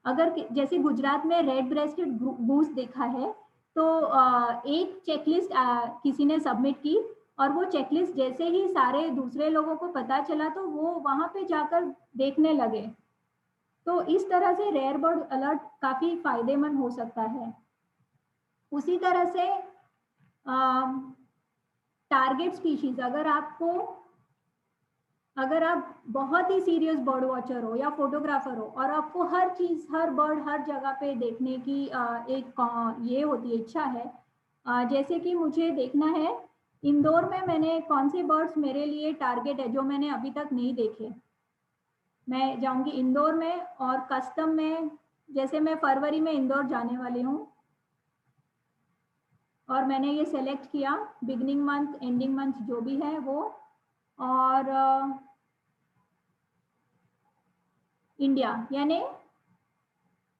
S3: अगर जैसे गुजरात में रेड ब्रेस्टेड गूस देखा है, तो एक चेकलिस्ट किसी ने सबमिट की और वो चेकलिस्ट जैसे ही सारे दूसरे लोगों को पता चला तो वो वहां पे जाकर देखने लगे। तो इस तरह से रेयर बर्ड अलर्ट काफी फायदेमंद हो सकता है। उसी तरह से टारगेट स्पीशीज, अगर आपको अगर आप बहुत ही सीरियस बर्ड वॉचर हो या फोटोग्राफर हो और आपको हर चीज, हर बर्ड हर जगह पे देखने की ये होती है, इच्छा है, जैसे कि मुझे देखना है इंदौर में मैंने कौन से बर्ड्स मेरे लिए टारगेट है जो मैंने अभी तक नहीं देखे, मैं जाऊंगी इंदौर में। और कस्टम में जैसे मैं फरवरी में इंदौर जाने वाली हूँ और मैंने ये सेलेक्ट किया, बिगनिंग मंथ एंडिंग मंथ जो भी है वो। और इंडिया यानी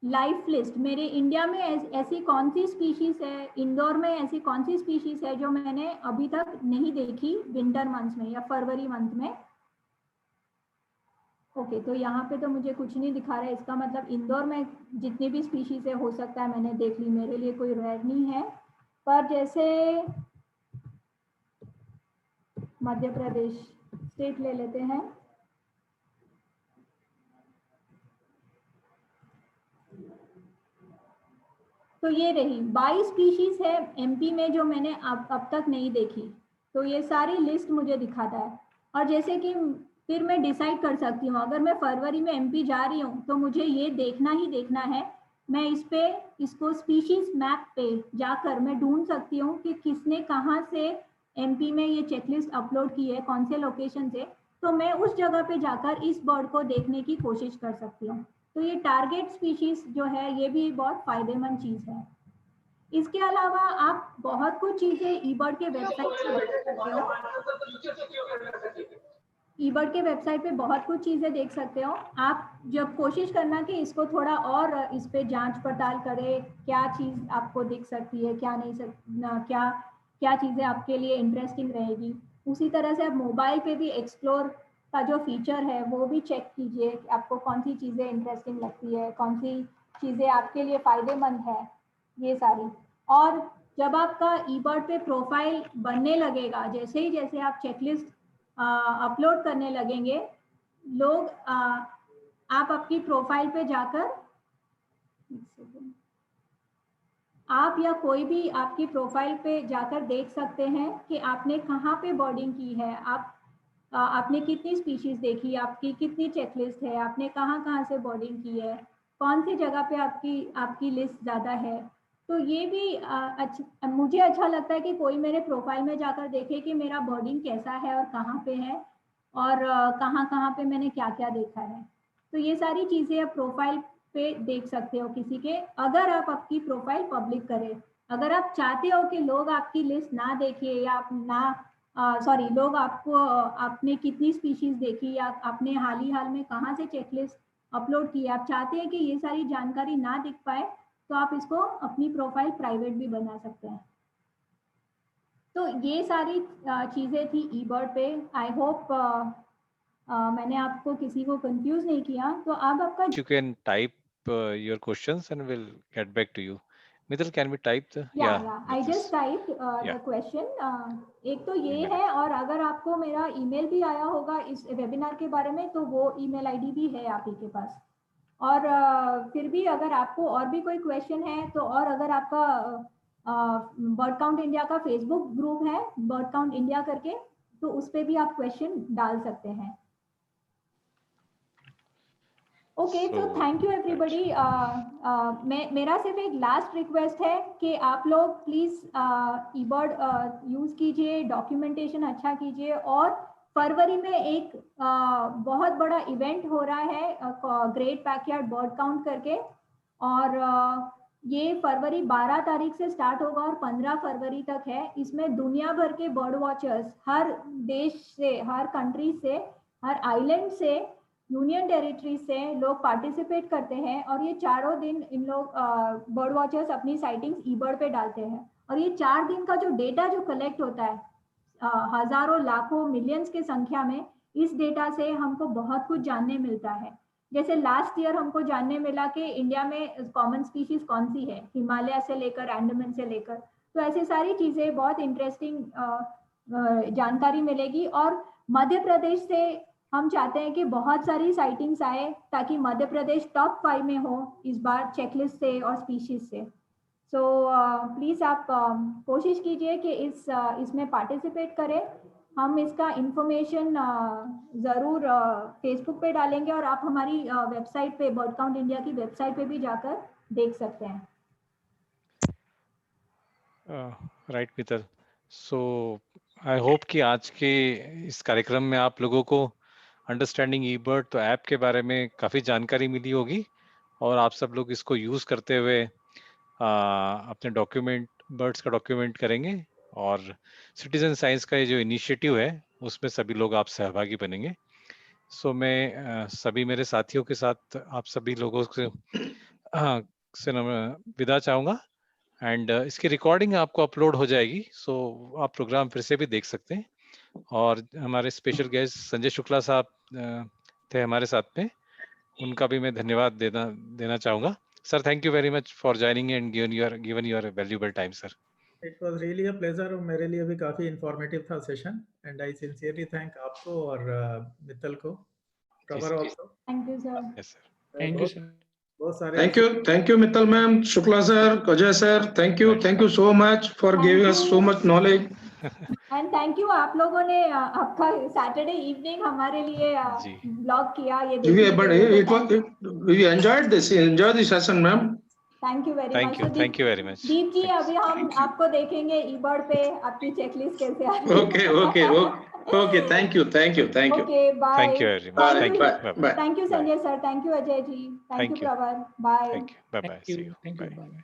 S3: लाइफ लिस्ट, मेरे इंडिया में ऐसी कौन सी स्पीशीज है, इंदौर में ऐसी कौन सी स्पीशीज है जो मैंने अभी तक नहीं देखी विंटर मंथ्स में या फरवरी मंथ में। ओके, तो यहाँ पे तो मुझे कुछ नहीं दिखा रहा है, इसका मतलब इंदौर में जितनी भी स्पीशीज है हो सकता है मैंने देख ली, मेरे लिए कोई रेयर नहीं है। पर जैसे मध्य प्रदेश स्टेट ले लेते हैं, तो ये रही 22 स्पीशीज है एमपी में जो मैंने अब तक नहीं देखी, तो ये सारी लिस्ट मुझे दिखाता है। और जैसे कि फिर मैं डिसाइड कर सकती हूँ, अगर मैं फरवरी में एमपी जा रही हूँ तो मुझे ये देखना ही देखना है, मैं इसको स्पीशीज मैप पे जाकर मैं ढूंढ सकती हूँ कि किसने कहाँ से एमपी में ये चेकलिस्ट अपलोड की है, कौन से लोकेशन से, तो मैं उस जगह पे जाकर इस बर्ड को देखने की कोशिश कर सकती हूँ। तो ये टारगेट स्पीशीज जो है ये भी बहुत फायदेमंद चीज है। इसके अलावा आप बहुत कुछ चीजें ईबर्ड के वेबसाइट पे देख सकते हो, ईबर्ड के वेबसाइट पे बहुत कुछ चीजें देख सकते हो। आप जब कोशिश करना कि इसको थोड़ा और इस पे जांच पड़ताल करें, क्या चीज आपको दिख सकती है, क्या नहीं क्या चीजें आपके लिए इंटरेस्टिंग रहेगी। उसी तरह से आप मोबाइल पे भी एक्सप्लोर का जो फीचर है वो भी चेक कीजिए कि आपको कौन सी चीजें इंटरेस्टिंग लगती है, कौन सी चीजें आपके लिए फायदेमंद है, ये सारी। और जब आपका ईबर्ड पे प्रोफाइल बनने लगेगा, जैसे आप चेकलिस्ट अपलोड करने लगेंगे, लोग आप आपकी प्रोफाइल पे जाकर, आप या कोई भी आपकी प्रोफाइल पे जाकर देख सकते हैं कि आपने कहाँ पे बर्डिंग की है, आपने कितनी स्पीशीज देखी, आपकी कितनी चेकलिस्ट है, आपने कहाँ कहाँ से बर्डिंग की है, कौन सी जगह पे आपकी लिस्ट ज़्यादा है। तो ये भी मुझे अच्छा लगता है कि कोई मेरे प्रोफाइल में जाकर देखे कि मेरा बर्डिंग कैसा है और कहाँ पे है, और कहाँ कहाँ पे मैंने क्या क्या देखा है। तो ये सारी चीज़ें आप प्रोफाइल पे देख सकते हो किसी के, अगर आप आपकी प्रोफाइल पब्लिक करें। अगर आप चाहते हो कि लोग आपकी लिस्ट ना देखें या आप लोग आपको आपने कितनी स्पीशीज देखी या आपने हाल में कहाँ से चेकलिस्ट अपलोड की, आप चाहते हैं कि ये सारी जानकारी ना दिख पाए, तो आप इसको अपनी प्रोफाइल प्राइवेट भी बना सकते हैं। तो ये सारी चीज़ें थी ईबर्ड पे। आई होप मैंने आपको किसी को कंफ्यूज नहीं किया। तो अब आपका
S1: You can type your questions and we'll get back to you. Mithil, can we type the
S3: I just typed the question. एक तो ये है, और अगर आपको मेरा ईमेल भी आया होगा इस वेबिनार के बारे में तो वो ईमेल आईडी भी है आप ही के पास। और फिर भी अगर आपको और भी कोई क्वेश्चन है तो, और अगर आपका बर्ड काउंट इंडिया का फेसबुक ग्रुप है बर्ड काउंट इंडिया करके, तो उस पर भी आप क्वेश्चन डाल सकते हैं। ओके, तो थैंक यू एवरीबडी। मेरा सिर्फ एक लास्ट रिक्वेस्ट है कि आप लोग प्लीज ईबर्ड यूज कीजिए, डॉक्यूमेंटेशन अच्छा कीजिए। और फरवरी में एक बहुत बड़ा इवेंट हो रहा है ग्रेट बैकयार्ड बर्ड काउंट करके, और ये फरवरी 12 तारीख से स्टार्ट होगा और 15 फरवरी तक है। इसमें दुनिया भर के बर्ड वॉचर्स, हर देश से, हर कंट्री से, हर आइलैंड से, यूनियन टेरिटरी से लोग पार्टिसिपेट करते हैं। और ये चारों दिन इन लोग बर्ड वॉचर्स अपनी साइटिंग्स ईबर्ड पे डालते हैं। और ये 4 दिन का जो डेटा जो कलेक्ट होता है हजारों लाखों मिलियंस के संख्या में, इस डेटा से हमको बहुत कुछ जानने मिलता है। जैसे लास्ट ईयर हमको जानने मिला कि इंडिया में कॉमन स्पीशीज कौन सी है, हिमालय से लेकर अंडमान से लेकर। तो ऐसी सारी चीजें बहुत इंटरेस्टिंग जानकारी मिलेगी। और मध्य प्रदेश से हम चाहते हैं कि बहुत सारी साइटिंग्स आए ताकि मध्य प्रदेश टॉप 5 में हो इस बार चेकलिस्ट से और स्पीशीज से। सो प्लीज आप कोशिश कीजिए कि इसमें पार्टिसिपेट करें। हम इसका इंफॉर्मेशन जरूर फेसबुक पे डालेंगे और आप हमारी वेबसाइट पे बर्ड काउंट इंडिया की वेबसाइट पे भी जाकर देख सकते हैं।
S1: Right Mittal, so I hope कि आज के इस कार्यक्रम में आप लोगों को अंडरस्टैंडिंग ईबर्ड तो ऐप के बारे में काफ़ी जानकारी मिली होगी और आप सब लोग इसको यूज़ करते हुए अपने डॉक्यूमेंट बर्ड्स का डॉक्यूमेंट करेंगे और सिटीजन साइंस का ये जो इनिशिएटिव है उसमें सभी लोग आप सहभागी बनेंगे। सो मैं सभी मेरे साथियों के साथ आप सभी लोगों से विदा चाहूँगा एंड इसकी रिकॉर्डिंग आपको अपलोड हो जाएगी, सो आप प्रोग्राम फिर से भी देख सकते हैं। और हमारे स्पेशल गेस्ट संजय शुक्ला साहब थे हमारे साथ में, उनका भी मैं धन्यवाद देना चाहूँगा। Sir, thank you very much for joining and given your valuable time sir.
S2: It was really a pleasure, और मेरे लिए भी काफी इंफॉर्मेटिव था session, and I sincerely thank आपको और मित्तल को, प्रवर also.
S3: Thank you sir.
S1: Yes sir,
S8: thank you sir.
S2: बहुत सारे
S7: Thank you, Mittal ma'am, Shukla sir, Ajay sir. Thank you so much for giving us so much knowledge.
S3: And thank you आप लोगों ने आपका सैटरडे इवनिंग हमारे लिए blog किया ये
S7: We enjoyed the session, ma'am.
S3: Thank you very much.
S1: Thank you very much
S3: Deep ji, अभी हम आपको देखेंगे ईबर्ड पे आपकी चेकलिस्ट कैसे आ रही है।
S7: Okay, thank you.
S3: Okay, bye.
S1: Thank you very much,
S7: Bye.
S3: Thank you Sanjay sir, thank you Ajay ji, thank you Pravar, bye.
S1: Thank you, bye bye, see you,
S8: thank you,
S1: bye.
S8: Bye.